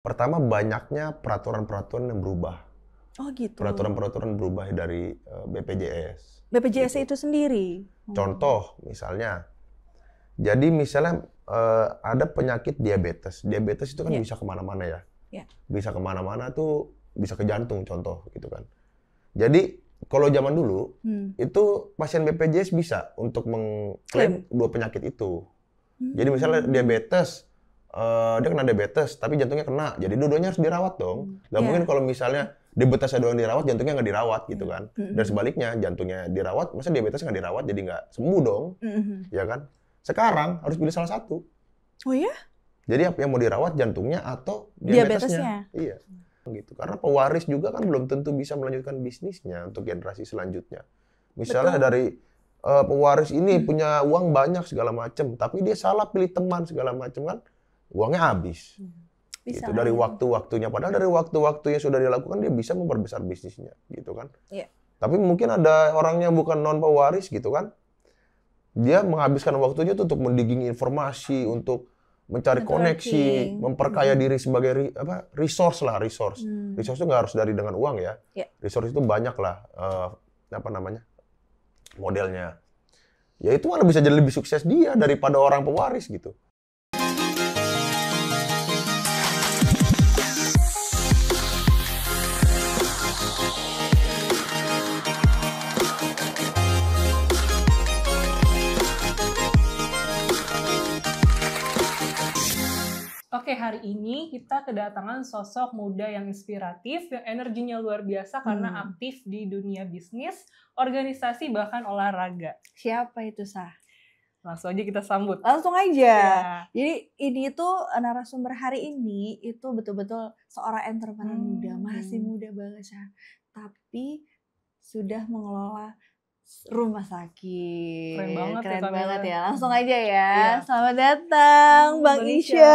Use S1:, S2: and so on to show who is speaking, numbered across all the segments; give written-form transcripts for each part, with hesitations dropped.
S1: Pertama banyaknya peraturan-peraturan yang berubah.
S2: Oh gitu.
S1: Peraturan-peraturan berubah dari BPJS.
S2: BPJS
S1: Gitu.
S2: itu sendiri.
S1: Contoh misalnya, jadi misalnya ada penyakit diabetes. Diabetes itu kan bisa kemana-mana ya. Bisa kemana-mana tuh, bisa ke jantung contoh gitu kan. Jadi kalau zaman dulu itu pasien BPJS bisa untuk mengklaim dua penyakit itu. Jadi misalnya diabetes, dia kena diabetes tapi jantungnya kena, jadi dua-duanya harus dirawat dong. Gak mungkin kalau misalnya diabetesnya doang dirawat, jantungnya nggak dirawat gitu kan. Dan sebaliknya, jantungnya dirawat, masa diabetesnya nggak dirawat, jadi nggak sembuh dong, ya kan? Sekarang harus pilih salah satu.
S2: Oh ya?
S1: Jadi yang mau dirawat jantungnya atau diabetesnya. Iya. Gitu. Karena pewaris juga kan belum tentu bisa melanjutkan bisnisnya untuk generasi selanjutnya. Misalnya dari pewaris ini punya uang banyak segala macam, tapi dia salah pilih teman segala macam kan, uangnya habis. Gitu. Dari waktu-waktunya, padahal dari waktu-waktu yang sudah dilakukan dia bisa memperbesar bisnisnya, gitu kan. Tapi mungkin ada orangnya bukan non pewaris gitu kan, dia menghabiskan waktunya tuh untuk mendigging informasi, untuk mencari koneksi, memperkaya diri sebagai resource lah, resource. Resource itu nggak harus dari dengan uang ya. Resource itu banyak lah, modelnya. Ya itu malah bisa jadi lebih sukses dia daripada orang pewaris gitu.
S3: Oke, hari ini kita kedatangan sosok muda yang inspiratif, yang energinya luar biasa karena aktif di dunia bisnis, organisasi, bahkan olahraga.
S2: Siapa itu, Sah?
S3: Langsung aja kita sambut.
S2: Langsung aja. Jadi ini tuh narasumber hari ini itu betul-betul seorang entrepreneur muda, masih muda banget, Sah. Tapi sudah mengelola rumah sakit.
S3: Keren banget
S2: ya. Langsung aja ya. Selamat datang Bang Isyam.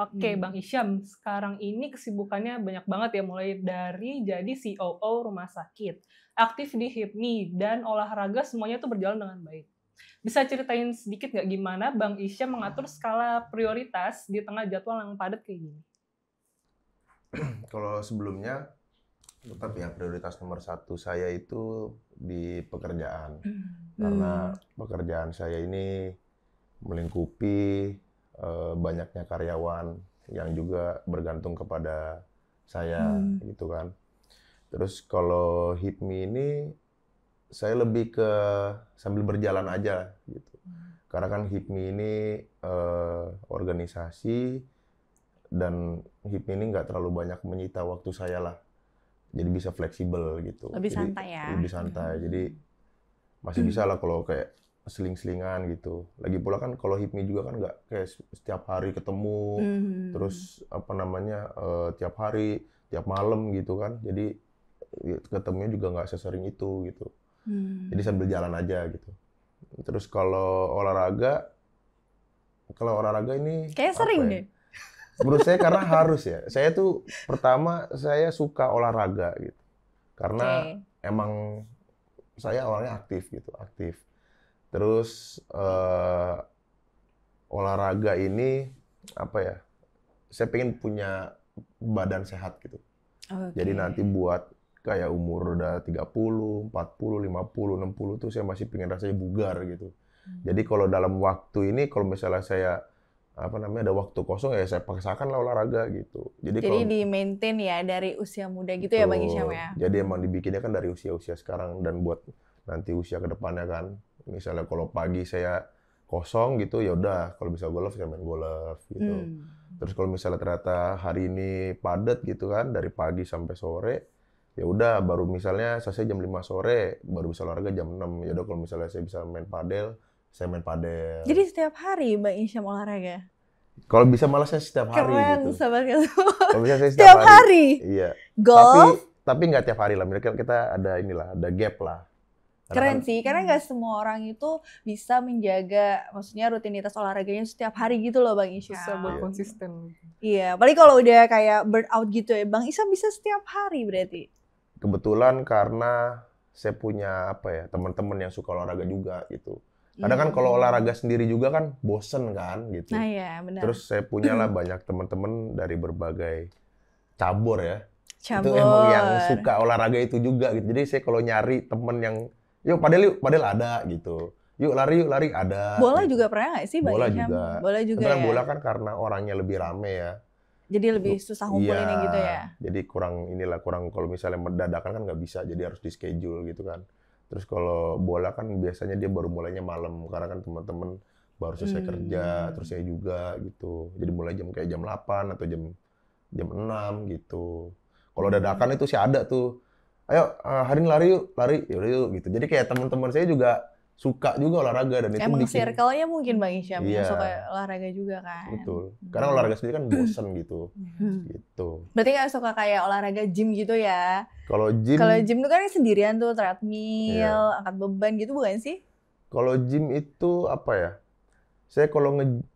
S3: Oke, Bang Isyam, sekarang ini kesibukannya banyak banget ya, mulai dari jadi COO rumah sakit, aktif di HIPMI, dan olahraga semuanya tuh berjalan dengan baik. Bisa ceritain sedikit nggak gimana Bang Isyam mengatur skala prioritas di tengah jadwal yang padat kayak gini?
S1: Kalau sebelumnya, tetap ya prioritas nomor satu saya itu di pekerjaan. Karena pekerjaan saya ini melingkupi banyaknya karyawan yang juga bergantung kepada saya gitu kan. Terus kalau HIPMI ini saya lebih ke sambil berjalan aja gitu. Karena kan HIPMI ini organisasi dan HIPMI ini nggak terlalu banyak menyita waktu saya lah. Jadi bisa fleksibel gitu.
S2: Lebih santai ya.
S1: Lebih santai. Jadi masih bisa lah kalau kayak seling-selingan gitu. Lagi pula kan kalau HIPMI juga kan nggak kayak setiap hari ketemu, terus tiap hari, tiap malam gitu kan. Jadi ketemunya juga nggak sesering itu gitu. Jadi sambil jalan aja gitu. Terus kalau olahraga ini
S2: kayak sering deh.
S1: Menurut saya karena harus ya. Saya tuh pertama saya suka olahraga gitu. Karena emang saya awalnya aktif gitu, aktif. Terus olahraga ini saya pengen punya badan sehat gitu. Jadi nanti buat kayak umur udah 30, 40, 50, 60 tuh saya masih pengen rasanya bugar gitu. Jadi kalau dalam waktu ini kalau misalnya saya ada waktu kosong ya saya paksakan lah olahraga gitu. Jadi
S2: di-maintain ya dari usia muda gitu ya Bang Isyam ya.
S1: Jadi emang dibikinnya kan dari usia-usia sekarang dan buat nanti usia kedepannya kan. Misalnya kalau pagi saya kosong gitu ya udah kalau bisa golf saya main golf gitu. Terus kalau misalnya ternyata hari ini padat gitu kan dari pagi sampai sore ya udah baru misalnya selesai jam 5 sore baru bisa olahraga jam 6. Ya udah kalau misalnya saya bisa main padel saya main padel.
S2: Jadi setiap hari Bang Isyam olahraga?
S1: Kalau bisa malah saya setiap hari gitu.
S2: Keren,
S1: kalau bisa saya
S2: setiap hari?
S1: Iya.
S2: Golf?
S1: Tapi nggak tiap hari lah. Kita ada ada gap lah.
S2: Keren sih, karena nggak semua orang itu bisa menjaga, maksudnya rutinitas olahraganya setiap hari gitu loh Bang Isyam.
S3: Bisa buat konsisten.
S2: Iya, paling kalau udah kayak burnout gitu ya, Bang Isyam bisa setiap hari berarti?
S1: Kebetulan karena saya punya teman-teman yang suka olahraga juga gitu. Kadang kan kalau olahraga sendiri juga kan bosen kan gitu.
S2: Nah ya benar.
S1: Terus saya punyalah banyak teman-teman dari berbagai cabur ya.
S2: Cabur.
S1: Itu emang yang suka olahraga itu juga gitu. Jadi saya kalau nyari temen yang yuk padel ada gitu. Yuk lari ada.
S2: Bola
S1: gitu.
S2: juga pernah nggak sih Bang
S1: Bola
S2: Hisham?
S1: juga.
S2: Bola juga
S1: Tapi kan
S2: ya.
S1: bola kan karena orangnya lebih rame ya.
S2: Jadi lebih susah ngumpulinnya
S1: Iya,
S2: gitu ya.
S1: Jadi kurang kalau misalnya dadakan kan nggak bisa, jadi harus di schedule gitu kan. Terus kalau bola kan biasanya dia baru mulainya malam karena kan teman-teman baru selesai kerja, terus saya juga gitu. Jadi mulai kayak jam 8 atau jam 6 gitu. Kalau dadakan itu sih ada tuh. Ayo hari ini lari, yaudah yuk gitu. Jadi kayak teman-teman saya juga suka juga olahraga dan itu
S2: Emang
S1: bikin
S2: circle-nya mungkin Bang Hisham yang
S1: Iya.
S2: suka olahraga juga kan.
S1: betul. Karena olahraga sendiri kan bosen gitu. Gitu.
S2: Berarti nggak suka kayak olahraga gym gitu ya?
S1: Kalau gym
S2: Kalau gym tuh kan sendirian tuh treadmill,
S1: Iya.
S2: angkat beban gitu bukan sih?
S1: Kalau gym itu apa ya? Saya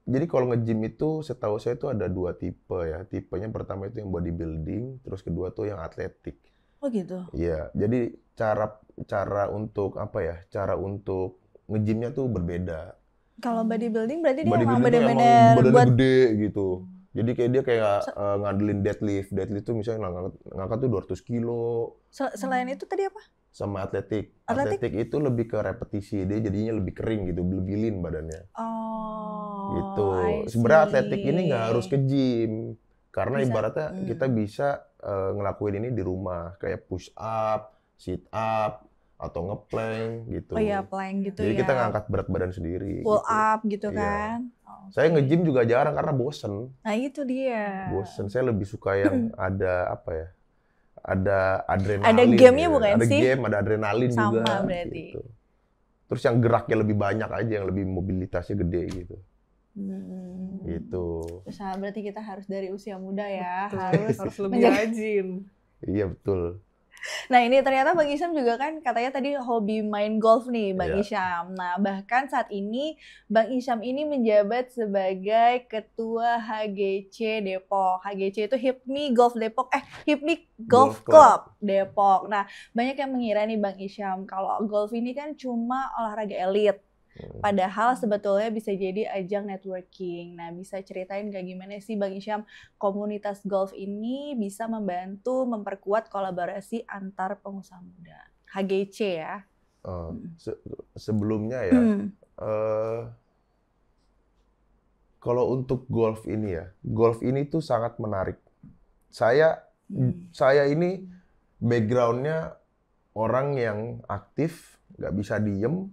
S1: jadi kalau nge-gym itu setahu saya itu ada 2 tipe ya. Tipenya pertama itu yang bodybuilding, terus kedua tuh yang atletik.
S2: Oh gitu.
S1: Iya, jadi cara untuk apa ya? Cara untuk nge-gymnya tuh berbeda.
S2: Kalau bodybuilding berarti dia emang
S1: Bodybuilding tuh emang
S2: bener-bener
S1: badannya
S2: buat
S1: gede gitu. Jadi kayak dia kayak ngandelin deadlift. Deadlift tuh misalnya ngangkat tuh 200 kilo.
S2: selain itu tadi apa?
S1: Sama atletik.
S2: Atletik?
S1: Atletik itu lebih ke repetisi. Dia jadinya lebih kering gitu, lebih lean badannya.
S2: Oh.
S1: Gitu.
S2: I
S1: Sebenarnya
S2: see.
S1: atletik ini nggak harus ke gym. Karena
S2: Bisa.
S1: ibaratnya kita bisa ngelakuin ini di rumah. Kayak push up, sit up, atau ngeplank gitu.
S2: Oh iya, plank gitu
S1: Jadi
S2: ya.
S1: kita ngangkat berat badan sendiri.
S2: Pull
S1: gitu.
S2: up gitu
S1: Iya.
S2: kan.
S1: Saya nge-gym juga jarang karena bosen.
S2: Nah itu dia.
S1: Bosen. Saya lebih suka yang ada apa ya? Ada adrenalin.
S2: Ada game-nya
S1: ya.
S2: bukan
S1: Ada
S2: sih?
S1: game, ada adrenalin
S2: Sama
S1: juga.
S2: berarti.
S1: Gitu. Terus yang geraknya lebih banyak aja, yang lebih mobilitasnya gede gitu. Gitu.
S2: Terus berarti kita harus dari usia muda ya,
S3: Harus lebih
S2: menjadi-
S3: rajin.
S1: Iya betul.
S2: Nah ini ternyata Bang Hisham juga kan katanya tadi hobi main golf nih Bang
S1: Iya.
S2: Hisham. Nah bahkan saat ini Bang Hisham ini menjabat sebagai Ketua HGC Depok. HGC itu HIPMI Golf Depok, HIPMI Golf
S1: Golf
S2: Club Depok. Nah banyak yang mengira nih Bang Hisham kalau golf ini kan cuma olahraga elit. Padahal sebetulnya bisa jadi ajang networking. Nah, bisa ceritain kayak gimana sih Bang Hisham komunitas golf ini bisa membantu memperkuat kolaborasi antar pengusaha muda. HGC ya.
S1: Sebelumnya ya, kalau untuk golf ini tuh sangat menarik. Saya ini background-nya orang yang aktif, nggak bisa diem.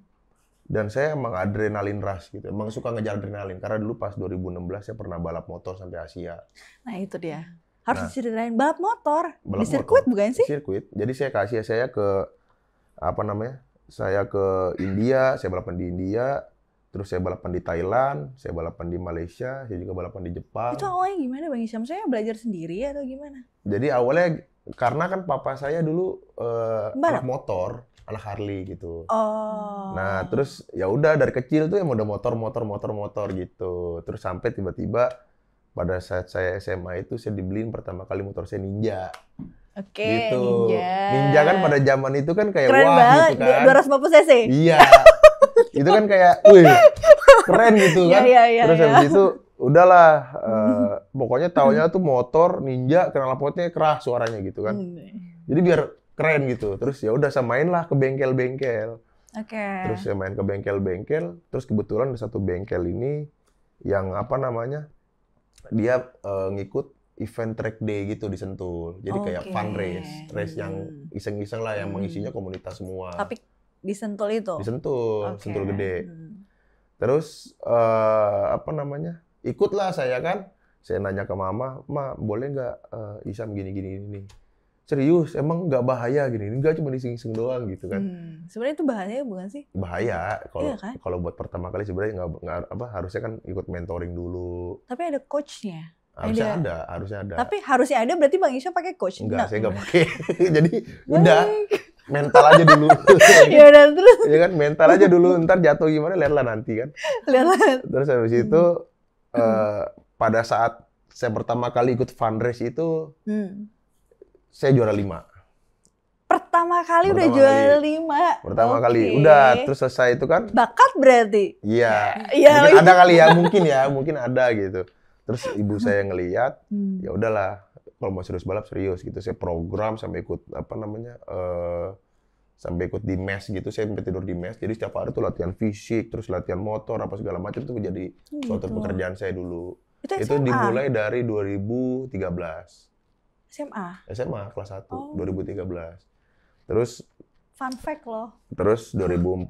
S1: Dan saya emang adrenalin rush gitu. Emang suka ngejar adrenalin. Karena dulu pas 2016 saya pernah balap motor sampai Asia.
S2: Nah itu dia. Harus diceritain balap motor.
S1: Balap
S2: di sirkuit
S1: motor.
S2: bukan sih?
S1: Sirkuit. Jadi saya ke Asia, saya ke India, saya balapan di India. Terus saya balapan di Thailand, saya balapan di Malaysia, saya juga balapan di Jepang.
S2: Itu awalnya gimana Bang Hisham? Saya belajar sendiri atau gimana?
S1: Jadi awalnya karena kan papa saya dulu
S2: Balap?
S1: anak motor. Anak Harley gitu.
S2: Oh.
S1: Nah, terus ya udah dari kecil tuh emang udah motor gitu. Terus sampai tiba-tiba pada saat saya SMA itu saya dibeliin pertama kali motor saya Ninja.
S2: Oke,
S1: Gitu.
S2: Ninja.
S1: Ninja kan pada zaman itu kan kayak
S2: Keren
S1: wah
S2: banget,
S1: gitu kan.
S2: 250 cc.
S1: Iya. Itu kan kayak, wih, keren gitu kan.
S2: Iya,
S1: Terus habis itu udahlah, pokoknya taunya tuh motor Ninja knalpotnya keras suaranya gitu kan. Jadi biar keren gitu. Terus ya udah saya main lah ke bengkel-bengkel.
S2: Oke.
S1: Terus saya main ke bengkel-bengkel. Terus kebetulan ada satu bengkel ini yang dia ngikut event track day gitu di Sentul. Jadi kayak fun race yang iseng-iseng lah, yang mengisinya komunitas semua.
S2: Tapi di Sentul itu?
S1: Di Sentul,
S2: Oke.
S1: Sentul gede. Terus ikutlah saya kan. Saya nanya ke mama, Ma boleh nggak Hisham gini. Serius, emang nggak bahaya gini? Nggak, cuma iseng-iseng doang gitu kan.
S2: Sebenarnya itu bahaya bukan sih?
S1: Bahaya
S2: Iya
S1: kalau
S2: kan?
S1: buat pertama kali sebenarnya harusnya kan ikut mentoring dulu.
S2: Tapi ada coachnya.
S1: Harusnya ada.
S2: Tapi harusnya ada berarti Bang Hisham pakai coach.
S1: Enggak,
S2: Nah.
S1: saya nggak pakai. Jadi udah mental aja dulu.
S2: Ya udah terus
S1: Ya kan, mental aja dulu. Ntar jatuh gimana lihatlah nanti kan.
S2: lihat.
S1: Terus habis itu pada saat saya pertama kali ikut fun race itu saya juara 5.
S2: Pertama kali udah juara 5.
S1: Pertama kali. Udah, terus selesai itu kan.
S2: Bakat berarti?
S1: Iya.
S2: Iya.
S1: Mungkin ada kali ya, mungkin ada gitu. Terus ibu saya ngelihat, ya udahlah, kalau mau serius balap serius gitu. Saya program sampai ikut sampai ikut di mes gitu. Saya sampai tidur di mes. Jadi setiap hari tuh latihan fisik, terus latihan motor apa segala macam tuh jadi suatu pekerjaan saya dulu. Itu dimulai dari 2013. SMA kelas 1, 2013. Terus
S2: fun fact loh.
S1: Terus 2014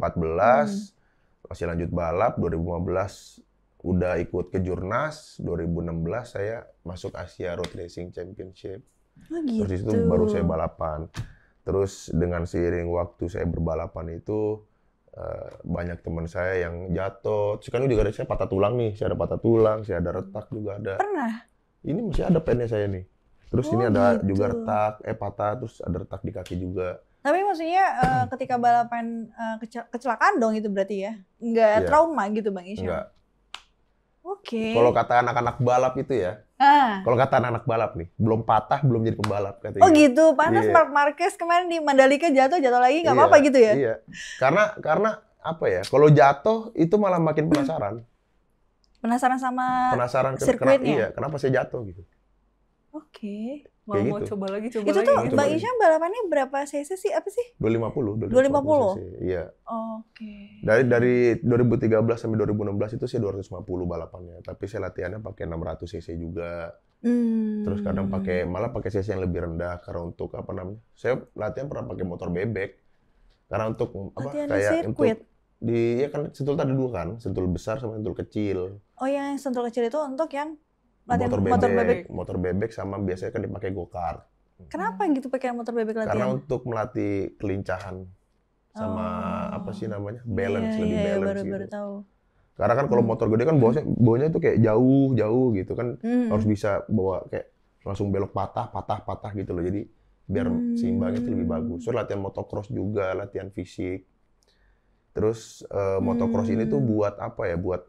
S1: masih lanjut balap, 2015 udah ikut ke Jurnas, 2016 saya masuk Asia Road Racing Championship.
S2: Gitu.
S1: Terus itu baru saya balapan. Terus dengan seiring waktu saya berbalapan itu banyak teman saya yang jatuh. Terus kan juga ada saya patah tulang nih, saya ada patah tulang, saya ada retak juga ada.
S2: Pernah?
S1: Ini masih ada pennya saya nih. Terus ini ada juga retak, patah, terus ada retak di kaki juga.
S2: Tapi maksudnya ketika balapan kecelakaan dong itu berarti ya? Nggak trauma gitu Bang Isyam?
S1: Enggak.
S2: Oke.
S1: Kalau kata anak-anak balap itu ya, kalau kata anak-anak balap nih, belum patah, belum jadi pembalap katanya.
S2: Oh gitu, pantas Marc Marquez kemarin di Mandalika jatuh lagi nggak apa-apa gitu ya?
S1: Iya, karena apa ya, kalau jatuh itu malah makin penasaran.
S2: Penasaran sama sirkuitnya?
S1: Kenapa saya jatuh gitu.
S2: Oke.
S3: Mau coba lagi.
S2: Itu tuh Bang Isyam balapannya berapa cc sih? Apa sih?
S1: 250.
S2: 250?
S1: Iya.
S2: Oke.
S1: Dari 2013 sampai 2016 itu saya 250 balapannya. Tapi saya latihannya pakai 600 cc juga. Terus kadang malah pakai cc yang lebih rendah. Karena untuk saya latihan pernah pakai motor bebek. Karena untuk kayak untuk kan sentul ada 2 kan, sentul besar sama sentul kecil.
S2: Oh yang sentul kecil itu untuk yang
S1: motor bebek sama biasanya kan dipakai go-kart.
S2: Kenapa gitu pakai motor bebek latihan?
S1: Karena untuk melatih kelincahan sama balance, lebih balance gitu.
S2: Baru tahu.
S1: Karena kan kalau motor gede kan bawanya itu kayak jauh gitu kan, harus bisa bawa kayak langsung belok patah gitu loh. Jadi biar seimbangnya itu lebih bagus. So latihan motocross juga, latihan fisik. Terus motocross ini tuh buat apa ya? Buat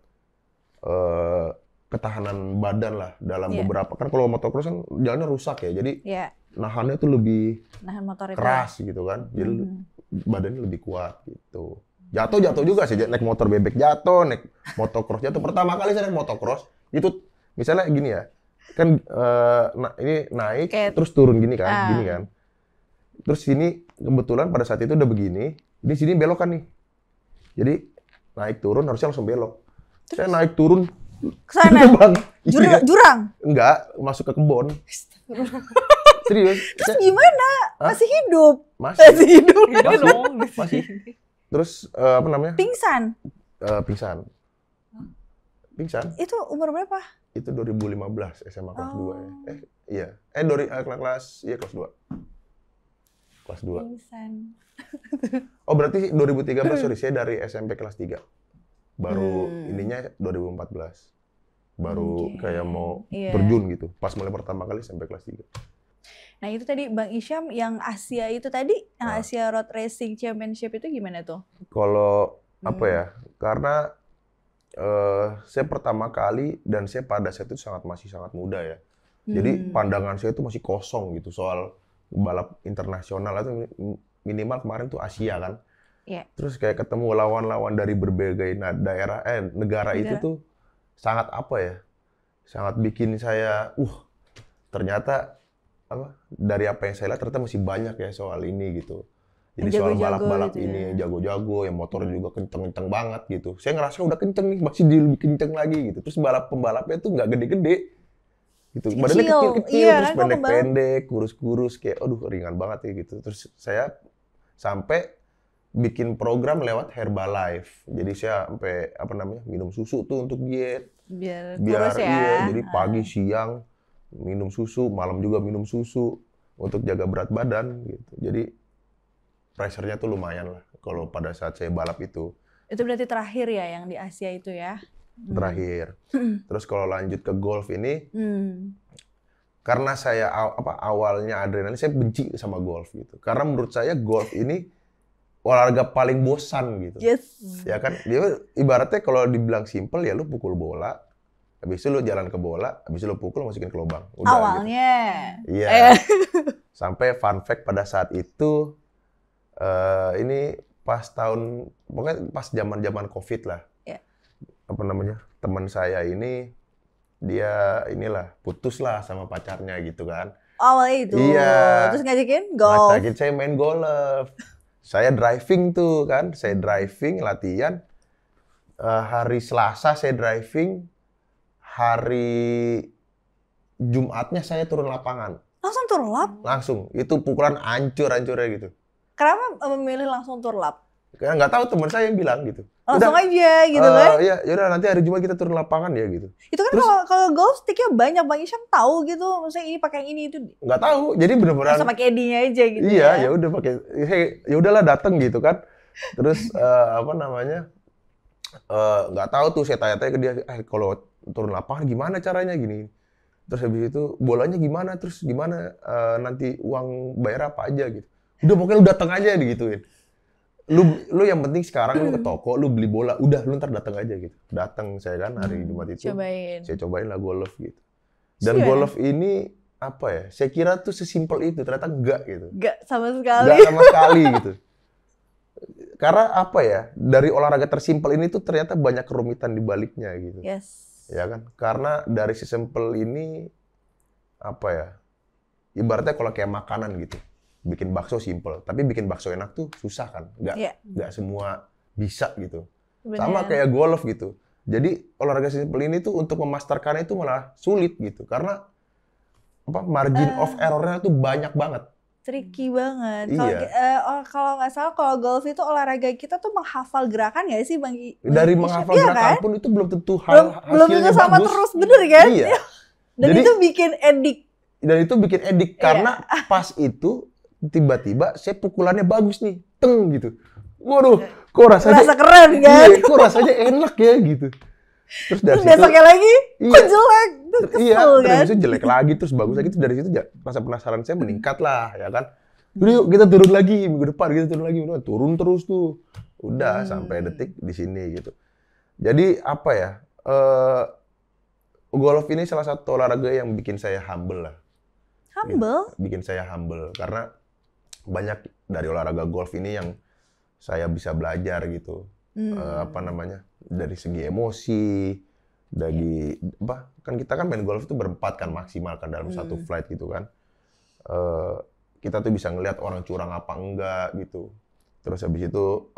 S1: ketahanan badan lah dalam beberapa, kan kalau motocross kan jalannya rusak ya, jadi nahannya tuh lebih keras gitu kan, jadi badannya lebih kuat gitu. Jatuh juga sih, naik motor bebek jatuh, naik motocross jatuh. Pertama kali saya naik motocross itu misalnya gini ya, kan ini naik terus turun gini kan, terus sini kebetulan pada saat itu udah begini, di sini belok kan nih, jadi naik turun harusnya langsung belok. Terus? Saya naik turun
S2: kesana? Jurang?
S1: Enggak, masuk ke kebun. Serius.
S2: Terus gimana? Masih hidup?
S1: Masih
S2: hidup.
S1: Masih. Terus
S2: Pingsan?
S1: Pingsan.
S2: Itu umur berapa?
S1: Itu 2015, SMA kelas 2 ya. Kelas 2. Kelas 2.
S2: Pingsan.
S1: Oh berarti 2013, sorry, saya dari SMP kelas 3. Baru ininya 2014. Baru kayak mau terjun gitu. Pas mulai pertama kali sampai kelas 3.
S2: Nah itu tadi Bang Isyam yang Asia itu tadi, Asia Road Racing Championship itu gimana tuh?
S1: Kalau apa ya, karena saya pertama kali dan saya pada saat itu masih sangat muda ya. Jadi pandangan saya itu masih kosong gitu soal balap internasional atau minimal kemarin tuh Asia kan. Terus kayak ketemu lawan-lawan dari berbagai negara itu tuh sangat sangat bikin saya ternyata dari apa yang saya lihat ternyata masih banyak ya soal ini gitu. Jadi soal balap-balap gitu ini jago-jago, yang motor juga kenceng-kenceng banget gitu. Saya ngerasa udah kenceng nih, masih lebih kenceng lagi gitu. Terus pembalapnya tuh nggak gede-gede gitu. Badannya kecil-kecil, terus pendek-pendek, kurus-kurus, kayak ringan banget ya gitu. Terus saya sampai bikin program lewat Herbalife. Jadi saya sampai minum susu tuh untuk diet. Biar jadi pagi, siang minum susu, malam juga minum susu untuk jaga berat badan gitu. Jadi pressure-nya tuh lumayan lah kalau pada saat saya balap itu.
S2: Itu berarti terakhir ya yang di Asia itu ya?
S1: Terakhir. Terus kalau lanjut ke golf ini, karena saya awalnya adrenalin, saya benci sama golf gitu. Karena menurut saya golf ini olahraga paling bosan gitu. Ya kan, dia ibaratnya kalau dibilang simple ya lu pukul bola, habis itu lu jalan ke bola, habis itu lu pukul masukin ke lubang.
S2: Udah, awalnya.
S1: Gitu. Iya. Sampai fun fact pada saat itu Ini pokoknya pas zaman COVID lah.
S2: Yeah.
S1: Apa namanya, teman saya ini, dia inilah, putus lah sama pacarnya gitu kan.
S2: Awalnya itu? Iya. Terus ngajakin golf?
S1: Ngajakin saya main golf. Saya driving tuh kan, saya driving, latihan. Hari Selasa saya driving, hari Jumatnya saya turun lapangan.
S2: Langsung turun lap?
S1: Langsung, itu pukulan hancur-hancurnya gitu.
S2: Kenapa memilih langsung turun lap?
S1: Karena nggak tahu, teman saya yang bilang gitu.
S2: Langsung aja gitu kan?
S1: Iya, yaudah nanti hari Jumat kita turun lapangan ya gitu.
S2: Itu kan kalau golf sticknya banyak, Bang Isyam tahu gitu, maksudnya ini pakai yang ini itu.
S1: Nggak tahu, jadi bener-bener.
S2: Langsung pakai ID-nya aja gitu.
S1: Iya, ya udah pakai, ya udahlah datang gitu kan. Terus apa namanya? Nggak tahu tuh, saya tanya-tanya ke dia, kalau turun lapangan gimana caranya gini. Terus habis itu bolanya gimana, terus gimana nanti uang bayar apa aja gitu. Udah pokoknya lu datang aja digituin. Lu yang penting sekarang lu ke toko, lu beli bola, udah lu ntar datang aja gitu. Datang saya kan hari Jumat itu. Saya cobain lah golf gitu. Dan golf ini apa ya? Saya kira tuh sesimpel itu, ternyata enggak gitu.
S2: Enggak sama sekali.
S1: Enggak sama sekali gitu. Karena apa ya? Dari olahraga tersimpel ini tuh ternyata banyak kerumitan di baliknya gitu.
S2: Yes.
S1: Ya kan? Karena dari sesimpel ini apa ya? Ibaratnya kalau kayak makanan gitu. Bikin bakso simple, tapi bikin bakso enak tuh susah kan? Nggak semua bisa gitu. Bener. Sama kayak golf gitu. Jadi olahraga simple ini tuh untuk memasterkannya itu malah sulit gitu. Karena margin of error-nya tuh banyak banget.
S2: Tricky banget.
S1: Iya.
S2: Kalau nggak salah, kalau golf itu olahraga kita tuh menghafal gerakan nggak sih, Bang?
S1: Dari menghafal gerakan kan? Pun itu belum tentu hasilnya
S2: belum tentu sama
S1: bagus.
S2: Terus, bener kan?
S1: Iya.
S2: Dan jadi, itu bikin edik.
S1: Karena pas itu tiba-tiba saya pukulannya bagus nih, teng gitu. Waduh, kok rasanya
S2: keren kan?
S1: Iya, kok rasanya enak ya gitu. Terus dari situ
S2: besoknya lagi, kok jelek, terus kesel kan?
S1: Terus jelek lagi, terus bagus lagi, terus dari situ rasa penasaran saya meningkat lah, ya kan. Yuk kita turun lagi minggu depan, turun terus tuh. Udah sampai detik di sini gitu. Jadi apa ya? Golf ini salah satu olahraga yang bikin saya humble lah.
S2: Humble?
S1: Gitu. Bikin saya humble karena banyak dari olahraga golf ini yang saya bisa belajar gitu. Dari segi emosi, kan kita kan main golf itu berempat kan maksimal kan dalam satu flight gitu kan. Kita tuh bisa ngelihat orang curang apa enggak gitu. Terus habis itu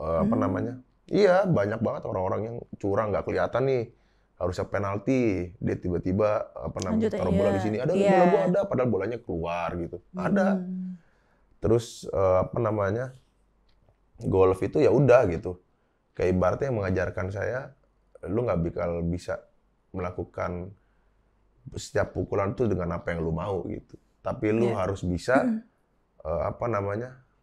S1: iya banyak banget orang-orang yang curang nggak kelihatan nih, harusnya penalti, dia tiba-tiba taruh bola di sini, bola gua ada, padahal bolanya keluar gitu. Ada. Terus golf itu ya udah gitu. Kayak ibaratnya mengajarkan saya, lu nggak bakal bisa melakukan setiap pukulan tuh dengan apa yang lu mau gitu. Tapi lu harus bisa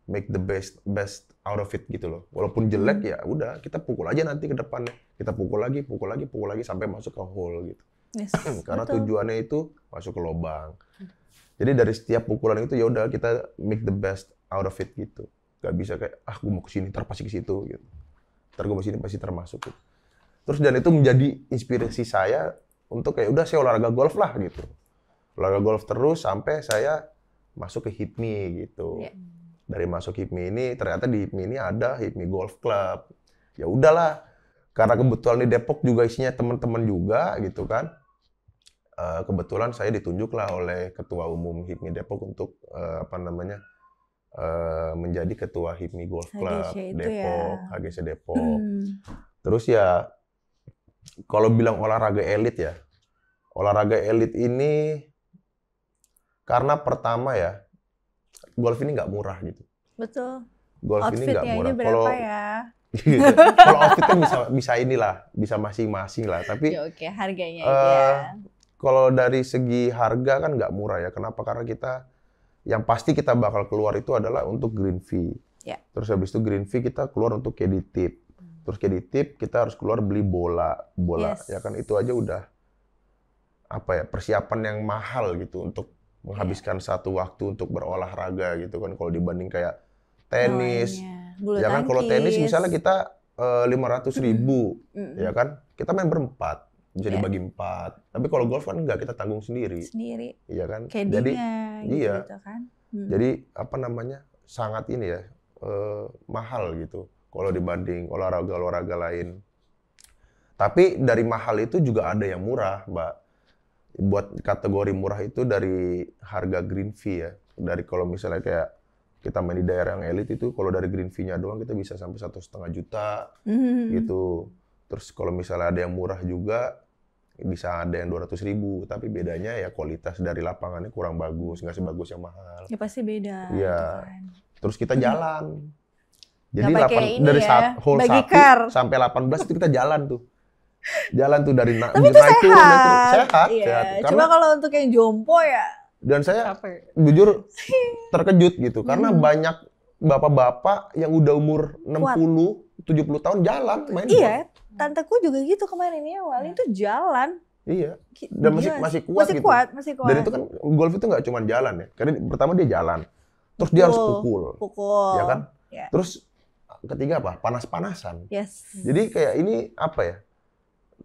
S1: make the best out of it gitu loh. Walaupun jelek ya udah, kita pukul aja nanti ke depannya. Kita pukul lagi sampai masuk ke hole gitu.
S2: Yes,
S1: karena tujuannya itu masuk ke lubang. Jadi dari setiap pukulan itu ya udah kita make the best out of it gitu. Gak bisa kayak gue mau ke sini ntar pasti ke situ gitu. Ntar gue mau sini pasti termasuk gitu. Terus dan itu menjadi inspirasi saya untuk kayak udah saya olahraga golf lah gitu. Olahraga golf terus sampai saya masuk ke HIPMI gitu. Yeah. Dari masuk HIPMI ini ternyata di HIPMI ini ada HIPMI Golf Club. Ya udahlah. Karena kebetulan di Depok juga isinya teman-teman juga gitu kan. Kebetulan saya ditunjuklah oleh Ketua Umum HIPMI Depok untuk menjadi Ketua HIPMI Golf Club Depok, HGC Depok. Terus ya kalau bilang olahraga elit ya, olahraga elit ini karena pertama ya, golf ini nggak murah gitu.
S2: Betul.
S1: Golf ini nggak murah.
S2: Berapa ya?
S1: Kalau outfit kan bisa inilah, bisa masing-masing lah. Tapi
S2: ya oke, harganya aja.
S1: Kalau dari segi harga kan nggak murah ya. Kenapa? Karena yang pasti kita bakal keluar itu adalah untuk green fee.
S2: Yeah.
S1: Terus habis itu green fee kita keluar untuk caddy tip. Terus caddy tip kita harus keluar beli bola. Yes. Ya kan itu aja udah persiapan yang mahal gitu untuk menghabiskan satu waktu untuk berolahraga gitu kan. Kalau dibanding kayak tenis, ya kan kalau tenis misalnya kita 500.000, ya kan kita main berempat. Bisa dibagi 4. Tapi kalau golf kan enggak, kita tanggung sendiri. Iya kan?
S2: Jadi
S1: iya.
S2: Gitu kan?
S1: Jadi sangat ini ya. mahal gitu kalau dibanding olahraga lain. Tapi dari mahal itu juga ada yang murah, Mbak. Buat kategori murah itu dari harga green fee ya. Dari kalau misalnya kayak kita main di daerah yang elit itu, kalau dari green fee-nya doang kita bisa sampai 1,5 juta gitu. Terus kalau misalnya ada yang murah juga, bisa ada yang 200.000. Tapi bedanya ya kualitas dari lapangannya kurang bagus, nggak sebagus yang mahal.
S2: Ya pasti beda.
S1: Iya.
S2: Kan.
S1: Terus kita jalan. Jadi dari hole 1 sampai 18 itu kita jalan tuh. Jalan tuh dari
S2: tapi itu sehat.
S1: Sehat.
S2: Cuma kalau untuk yang jompo ya.
S1: Dan saya jujur terkejut gitu karena banyak bapak-bapak yang udah umur 60, 70 tahun jalan main.
S2: Iya, tanteku juga gitu kemarin ya, awalnya tuh jalan.
S1: Iya. Dan masih kuat gitu.
S2: Masih kuat.
S1: Dan itu kan golf itu nggak cuma jalan ya. Karena pertama dia jalan. Terus dia harus pukul. Ya kan?
S2: Yeah.
S1: Terus ketiga apa? Panas-panasan.
S2: Yes.
S1: Jadi kayak ini apa ya?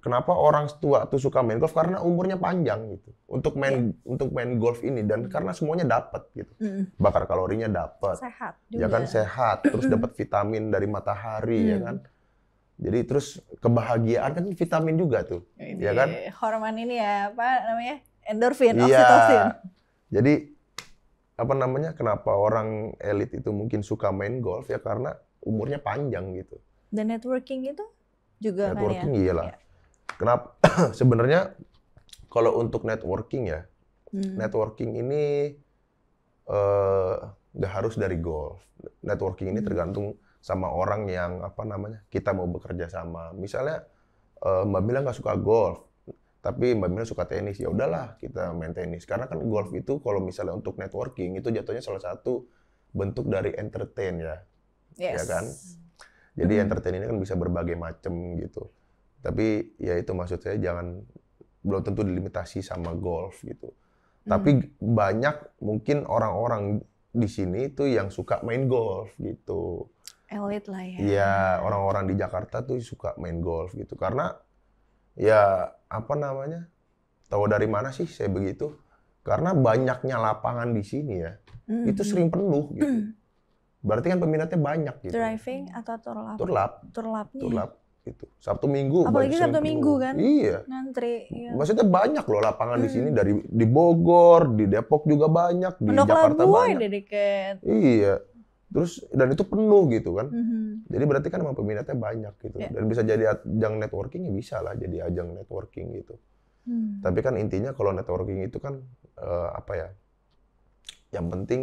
S1: Kenapa orang tua tuh suka main golf? Karena umurnya panjang gitu. Untuk main golf ini dan karena semuanya dapat gitu. Bakar kalorinya dapat.
S2: Sehat juga.
S1: Ya kan sehat, terus dapat vitamin dari matahari ya kan. Jadi terus kebahagiaan kan vitamin juga tuh. Ya kan?
S2: Hormon ini ya, apa namanya? Endorfin,
S1: iya.
S2: oksitosin.
S1: Jadi apa namanya? Kenapa orang elit itu mungkin suka main golf ya karena umurnya panjang gitu.
S2: Dan networking itu juga
S1: networking
S2: kan ya.
S1: Iyalah. Kenapa? Sebenarnya kalau untuk networking ya, networking ini nggak harus dari golf. Networking ini tergantung sama orang yang apa namanya kita mau bekerja sama. Misalnya Mbak Mila nggak suka golf, tapi Mbak Mila suka tenis, ya udahlah kita main tenis. Karena kan golf itu kalau misalnya untuk networking itu jatuhnya salah satu bentuk dari entertain ya, ya kan? Jadi entertain ini kan bisa berbagai macam gitu. Tapi ya itu maksud saya belum tentu dilimitasi sama golf gitu. Tapi banyak mungkin orang-orang di sini itu yang suka main golf gitu.
S2: Elit lah ya.
S1: Iya, orang-orang di Jakarta tuh suka main golf gitu. Karena ya apa namanya? Tahu dari mana sih saya begitu? Karena banyaknya lapangan di sini ya. Itu sering penuh gitu. Berarti kan peminatnya banyak gitu.
S2: Driving atau turlap?
S1: Turlapnya. Turlap gitu. Sabtu Minggu.
S2: Apalagi Sabtu Minggu kan?
S1: Iya.
S2: Ngantri. Iya.
S1: Maksudnya banyak loh lapangan di sini di Bogor, di Depok juga banyak, di Jakarta banyak.
S2: Deket.
S1: Iya. Terus dan itu penuh gitu kan. Jadi berarti kan emang peminatnya banyak gitu. Yeah. Dan bisa jadi ajang networking ya bisa lah jadi ajang networking gitu. Tapi kan intinya kalau networking itu kan apa ya? Yang penting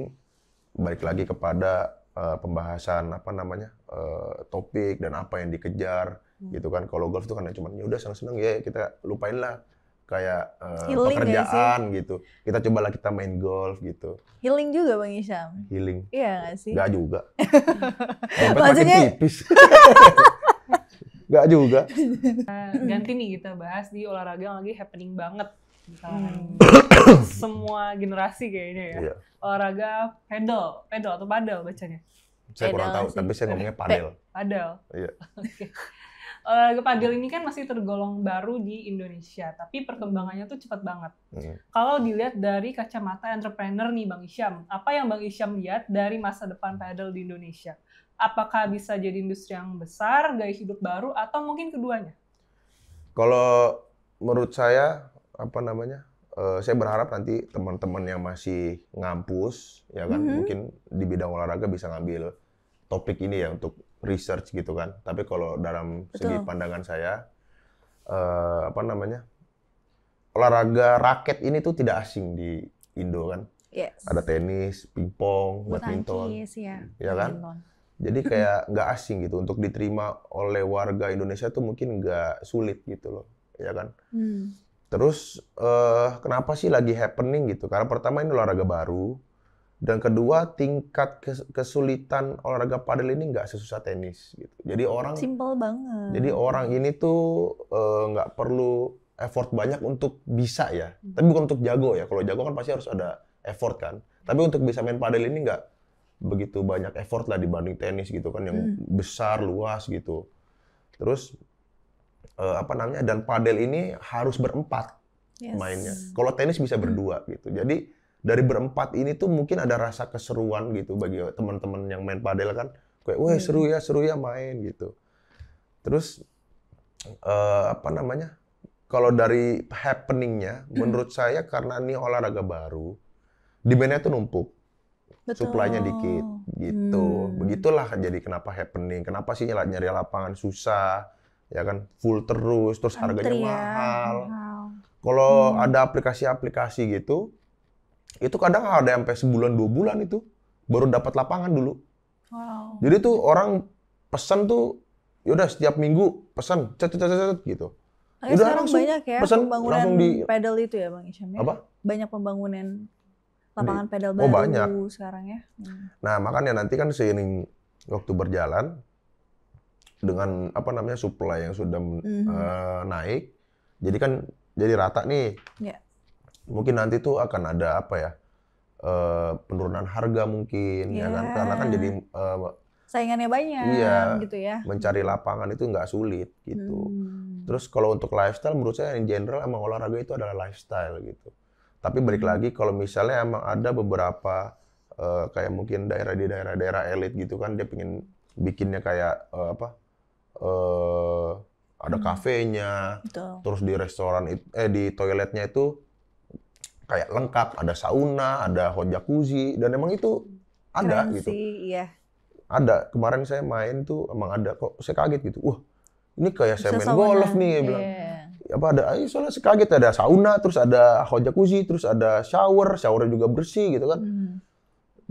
S1: balik lagi kepada pembahasan apa namanya topik dan apa yang dikejar gitu kan. Kalau golf itu kan cuma ya udah seneng-seneng ya kita lupain lah kayak pekerjaan gitu. Kita cobalah kita main golf gitu.
S2: Healing juga Bang Isyam.
S1: Healing.
S2: Iya nggak sih?
S1: Nggak juga. Maksudnya tipis. Nggak juga.
S3: Ganti nih kita bahas di olahraga yang lagi happening banget. Misalkan semua generasi kayaknya ya. Iya. Olahraga pedal atau padel bacanya.
S1: Saya kurang tahu, tapi saya ngomongnya padel.
S3: Padel.
S1: Iya.
S3: Okay. Olahraga padel ini kan masih tergolong baru di Indonesia, tapi perkembangannya tuh cepat banget. Kalau dilihat dari kacamata entrepreneur nih Bang Isyam, apa yang Bang Isyam lihat dari masa depan padel di Indonesia? Apakah bisa jadi industri yang besar, gaya hidup baru, atau mungkin keduanya?
S1: Kalau menurut saya, apa namanya, saya berharap nanti teman-teman yang masih ngampus, ya kan, mungkin di bidang olahraga bisa ngambil topik ini ya untuk research gitu kan. Tapi kalau dalam segi pandangan saya, apa namanya, olahraga raket ini tuh tidak asing di Indo kan.
S2: Yes.
S1: Ada tenis, pingpong, badminton, ya kan. Jadi kayak nggak asing gitu untuk diterima oleh warga Indonesia tuh mungkin nggak sulit gitu loh, ya kan. Terus kenapa sih lagi happening gitu? Karena pertama ini olahraga baru. Dan kedua, tingkat kesulitan olahraga padel ini nggak sesusah tenis gitu. Jadi orang
S2: simple banget.
S1: Jadi orang ini tuh nggak perlu effort banyak untuk bisa ya. Tapi bukan untuk jago ya. Kalau jago kan pasti harus ada effort kan. Tapi untuk bisa main padel ini nggak begitu banyak effort lah dibanding tenis gitu kan yang besar, luas gitu. Terus apa namanya? Dan padel ini harus berempat mainnya. Kalau tenis bisa berdua gitu. Jadi dari berempat ini tuh mungkin ada rasa keseruan gitu bagi teman-teman yang main padel kan. Kayak, wah seru ya main gitu. Terus apa namanya? Kalau dari happeningnya, menurut saya karena ini olahraga baru, demand-nya tuh numpuk, supply-nya dikit gitu. Begitulah jadi kenapa happening. Kenapa sih nyari lapangan susah, ya kan? Full terus harganya mahal. Kalau ada aplikasi-aplikasi gitu, itu kadang ada sampai sebulan 2 bulan itu baru dapat lapangan dulu.
S2: Wow.
S1: Jadi tuh orang pesan tuh, yaudah setiap minggu pesan, cet gitu.
S2: Udah sekarang banyak ya pembangunan pedal itu ya Bang Isyam ya?
S1: Apa?
S2: Banyak pembangunan lapangan pedal baru
S1: banyak
S2: sekarang ya.
S1: Nah makanya nanti kan seiring waktu berjalan dengan apa namanya supply yang sudah naik, jadi kan jadi rata nih.
S2: Yeah.
S1: Mungkin nanti tuh akan ada apa ya penurunan harga mungkin ya kan, karena kan jadi
S2: saingannya banyak gitu ya.
S1: Mencari lapangan itu nggak sulit gitu. Terus kalau untuk lifestyle menurut saya in general emang olahraga itu adalah lifestyle gitu. Tapi balik lagi kalau misalnya emang ada beberapa kayak mungkin daerah di daerah elit gitu kan dia pengen bikinnya kayak ada kafenya, terus di restoran di toiletnya itu kayak lengkap, ada sauna, ada hot jacuzzi, dan emang itu ada
S2: keren
S1: gitu.
S2: Sih, iya.
S1: Ada, kemarin saya main tuh emang ada, kok saya kaget gitu. Wah, ini kayak saya main golf nih, ya bilang. Apa ada, soalnya saya kaget ada sauna, terus ada hot jacuzzi, terus ada showernya juga bersih gitu kan.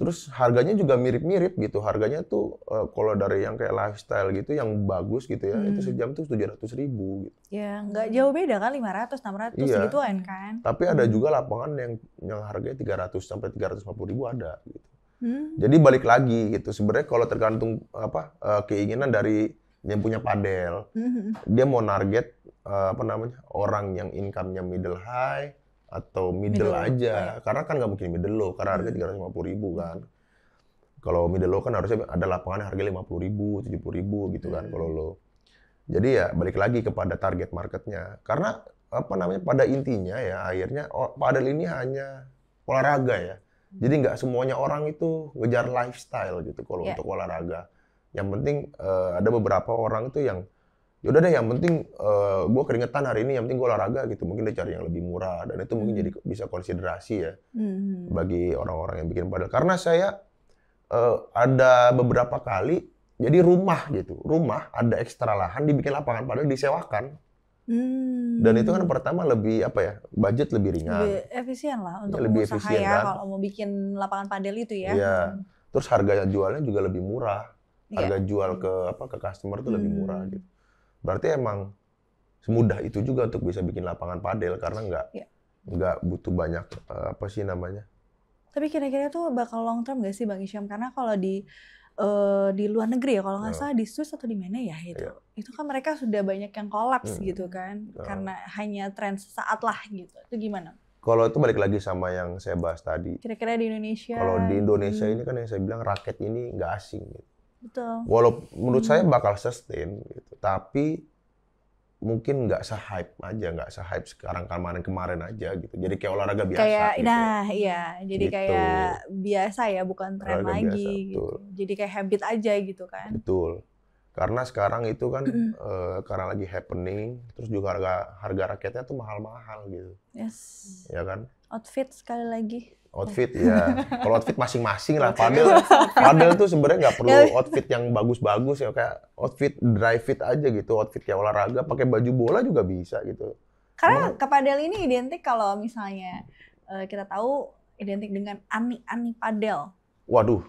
S1: Terus harganya juga mirip-mirip gitu. Harganya tuh kalau dari yang kayak lifestyle gitu, yang bagus gitu ya, itu sejam tuh 700.000 gitu.
S2: Ya, nggak jauh beda kan, 500, 600 segituan kan.
S1: Tapi ada juga lapangan yang harganya 300 sampai 350.000 ada gitu. Jadi balik lagi gitu. Sebenarnya kalau tergantung keinginan dari yang punya padel. Dia mau target orang yang income-nya middle high atau middle aja, karena kan nggak mungkin middle low, karena harga 350.000 kan. Kalau middle low kan harusnya ada lapangan harga 50.000, 70.000 gitu kan kalau low. Jadi ya balik lagi kepada target marketnya, karena pada intinya ya akhirnya padel ini hanya olahraga ya. Jadi nggak semuanya orang itu ngejar lifestyle gitu kalau untuk olahraga. Yang penting ada beberapa orang itu yang yaudah deh, yang penting gue keringetan hari ini, yang penting gue olahraga gitu. Mungkin dia cari yang lebih murah, dan itu mungkin jadi bisa konsiderasi ya bagi orang-orang yang bikin padel. Karena saya ada beberapa kali, jadi rumah ada ekstra lahan, dibikin lapangan padel, disewakan. Dan itu kan pertama lebih budget lebih ringan.
S2: Lebih efisien lah untuk
S1: lebih
S2: pengusaha
S1: efisien,
S2: ya
S1: kan?
S2: Kalau mau bikin lapangan padel itu ya.
S1: Iya. Terus harga jualnya juga lebih murah. Harga jual ke customer tuh lebih murah gitu. Berarti emang semudah itu juga untuk bisa bikin lapangan padel, karena nggak butuh banyak
S2: Tapi kira-kira tuh bakal long term nggak sih Bang Isyam? Karena kalau di luar negeri ya, kalau nggak salah di Swiss atau di mana ya itu kan mereka sudah banyak yang kolaps gitu kan, karena hanya tren sesaat lah gitu. Itu gimana?
S1: Kalau itu balik lagi sama yang saya bahas tadi.
S2: Kira-kira di Indonesia?
S1: Kalau di Indonesia ini kan yang saya bilang raket ini nggak asing gitu.
S2: Betul.
S1: Walaupun menurut saya bakal sustain gitu, tapi mungkin nggak se-hype aja, nggak se-hype sekarang kemarin aja gitu. Jadi kayak olahraga biasa.
S2: Kayak,
S1: gitu.
S2: Jadi
S1: gitu.
S2: Kayak biasa ya, bukan tren
S1: olahraga
S2: lagi.
S1: Biasa,
S2: gitu. Jadi kayak habit aja gitu kan.
S1: Betul. Karena sekarang itu kan karena lagi happening, terus juga harga raketnya tuh mahal-mahal gitu.
S2: Yes.
S1: Ya kan?
S2: Outfit sekali lagi.
S1: Outfit ya, kalau outfit masing-masing lah. Padel tuh sebenarnya nggak perlu outfit yang bagus-bagus ya, kayak outfit dry fit aja gitu, outfit kayak olahraga, pakai baju bola juga bisa gitu.
S2: Karena ke padel ini identik, kalau misalnya kita tahu identik dengan ani-ani padel.
S1: Waduh.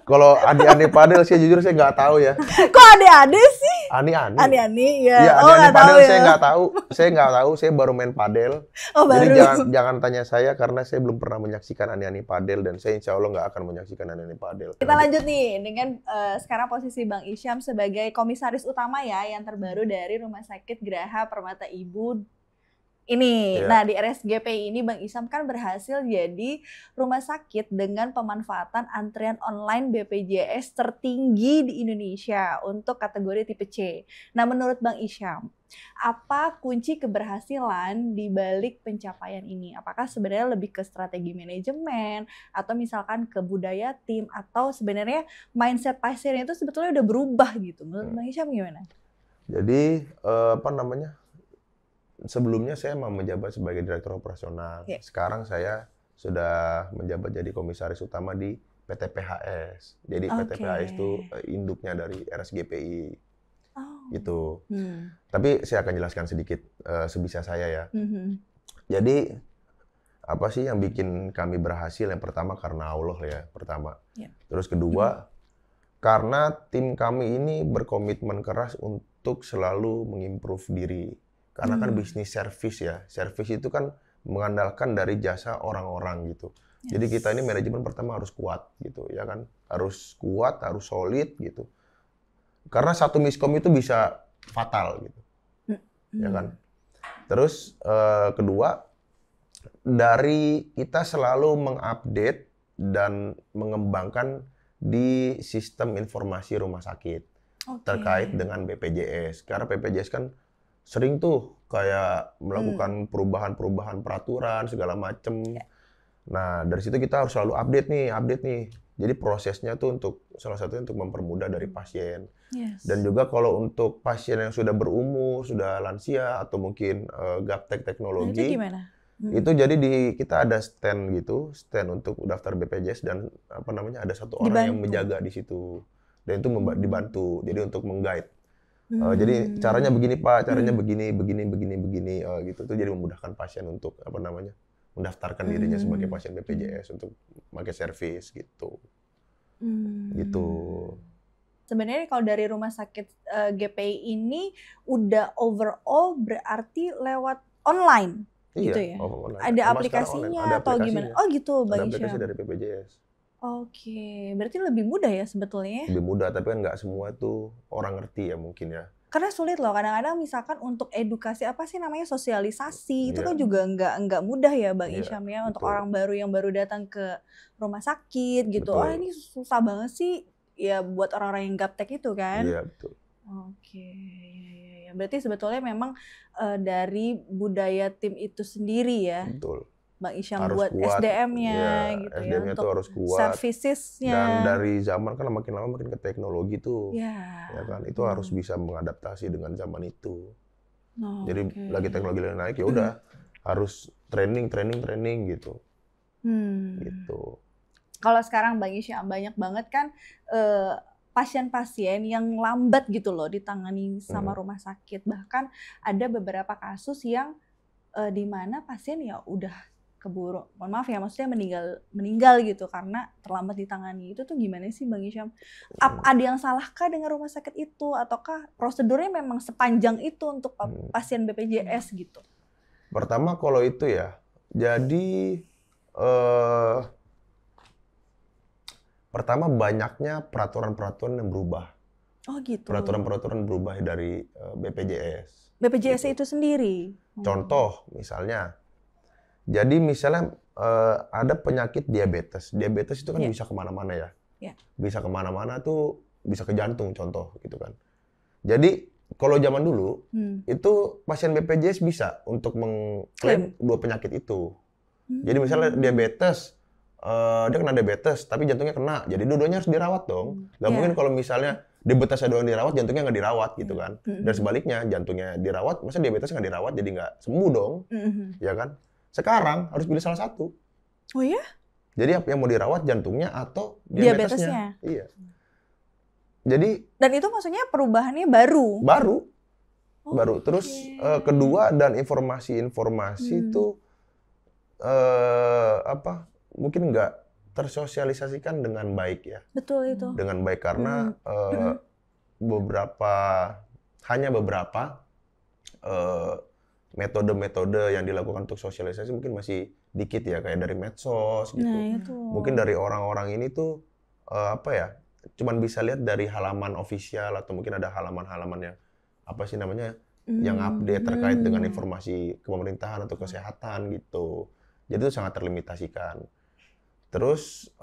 S1: Kalau ani-ani padel sih jujur saya nggak tahu ya.
S2: Kok ade-ade sih?
S1: Ani-ani.
S2: Ani-ani ya.
S1: Iya, ani-ani padel saya nggak tahu. Saya nggak tahu. Saya baru main padel.
S2: Oh, baru.
S1: Jadi jangan tanya saya karena saya belum pernah menyaksikan ani-ani padel, dan saya insya Allah nggak akan menyaksikan ani-ani padel.
S2: Kita lanjut nih dengan sekarang posisi Bang Isyam sebagai komisaris utama ya yang terbaru dari Rumah Sakit Graha Permata Ibu ini. Nah, di RSGP ini Bang Isyam kan berhasil jadi rumah sakit dengan pemanfaatan antrian online BPJS tertinggi di Indonesia untuk kategori tipe C. Nah, menurut Bang Isyam, Apa kunci keberhasilan di balik pencapaian ini? Apakah sebenarnya lebih ke strategi manajemen atau misalkan ke budaya tim atau sebenarnya mindset pasien itu sebetulnya udah berubah gitu? Menurut Bang Hisham gimana?
S1: Jadi sebelumnya saya mau menjabat sebagai direktur operasional. Sekarang saya sudah menjabat jadi komisaris utama di PT PHS. Jadi PT PHS itu induknya dari RSGPI. Gitu. Tapi saya akan jelaskan sedikit sebisa saya ya. Jadi apa sih yang bikin kami berhasil? Yang pertama karena Allah ya, pertama. Terus kedua, karena tim kami ini berkomitmen keras untuk selalu mengimprove diri. Karena kan bisnis service ya. Service itu kan mengandalkan dari jasa orang-orang gitu. Jadi kita ini manajemen pertama harus kuat gitu ya kan. Harus kuat, harus solid gitu. Karena satu miskom itu bisa fatal gitu. Ya kan? Terus kedua, dari kita selalu mengupdate dan mengembangkan di sistem informasi rumah sakit terkait dengan BPJS. Karena BPJS kan sering tuh kayak melakukan perubahan-perubahan peraturan segala macem. Nah, dari situ kita harus selalu update nih. Jadi prosesnya tuh salah satunya untuk mempermudah dari pasien. Dan juga kalau untuk pasien yang sudah berumur, sudah lansia atau mungkin gaptek teknologi.
S2: Nah, itu gimana?
S1: Itu jadi kita ada stand untuk daftar BPJS dan ada satu orang yang menjaga di situ. Dan itu dibantu. Jadi untuk meng-guide. Jadi caranya begini Pak, caranya begini gitu. Itu jadi memudahkan pasien untuk mendaftarkan dirinya sebagai pasien BPJS untuk pakai servis gitu. Gitu.
S2: Sebenarnya kalau dari rumah sakit GPI ini udah overall berarti lewat online gitu ya?
S1: Online.
S2: Ada aplikasinya atau gimana? Oh gitu Bang Hisham.
S1: Ada aplikasi dari BPJS.
S2: Oke, berarti lebih mudah ya sebetulnya?
S1: Lebih mudah, tapi kan nggak semua tuh orang ngerti ya mungkin ya.
S2: Karena sulit loh, kadang-kadang misalkan untuk edukasi sosialisasi itu kan juga nggak mudah ya Bang Hisham ya, untuk orang baru yang baru datang ke rumah sakit gitu. Oh ini susah banget sih ya buat orang-orang yang gaptek itu kan.
S1: Iya betul.
S2: Oke, ya. Berarti sebetulnya memang dari budaya tim itu sendiri ya.
S1: Betul.
S2: Bang Hisham buat SDM-nya gitu ya,
S1: SDM-nya tuh harus kuat.
S2: Services-nya.
S1: Dan dari zaman kan makin lama makin ke teknologi tuh. Ya kan, itu harus bisa mengadaptasi dengan zaman itu. Jadi lagi teknologi naik ya udah harus training gitu. Gitu.
S2: Kalau sekarang Bang Hisham banyak banget kan pasien-pasien yang lambat gitu loh ditangani sama rumah sakit. Bahkan ada beberapa kasus yang di mana pasien ya udah keburu, mohon maaf ya, maksudnya meninggal gitu karena terlambat ditangani. Itu tuh gimana sih Bang Hisham? Ada yang salahkah dengan rumah sakit itu ataukah prosedurnya memang sepanjang itu untuk pasien BPJS gitu?
S1: Pertama kalau itu ya, jadi pertama banyaknya peraturan-peraturan yang berubah.
S2: Oh gitu.
S1: Peraturan-peraturan berubah dari BPJS.
S2: BPJS gitu. Itu sendiri.
S1: Contoh misalnya. Jadi misalnya ada penyakit diabetes. Diabetes itu kan bisa kemana-mana ya. Bisa kemana-mana tuh, bisa ke jantung contoh gitu kan. Jadi kalau zaman dulu itu pasien BPJS bisa untuk mengklaim dua penyakit itu. Jadi misalnya diabetes, dia kena diabetes tapi jantungnya kena. Jadi dua-duanya harus dirawat dong. Gak mungkin kalau misalnya diabetesnya doang dirawat, jantungnya nggak dirawat gitu kan. Dan sebaliknya jantungnya dirawat, masa diabetesnya nggak dirawat jadi nggak sembuh dong. Ya kan? Sekarang harus pilih salah satu.
S2: Oh ya?
S1: Jadi yang mau dirawat jantungnya atau diabetesnya. Iya. Jadi. Dan
S2: itu maksudnya perubahannya baru?
S1: Baru. Terus kedua dan informasi-informasi itu mungkin nggak tersosialisasikan dengan baik ya.
S2: Betul itu.
S1: Dengan baik karena hanya beberapa metode-metode yang dilakukan untuk sosialisasi mungkin masih dikit ya, kayak dari medsos gitu.
S2: Nah, itu.
S1: Mungkin dari orang-orang ini tuh cuman bisa lihat dari halaman official atau mungkin ada halaman-halaman yang update terkait dengan informasi pemerintahan atau kesehatan gitu. Jadi itu sangat terlimitasikan. Terus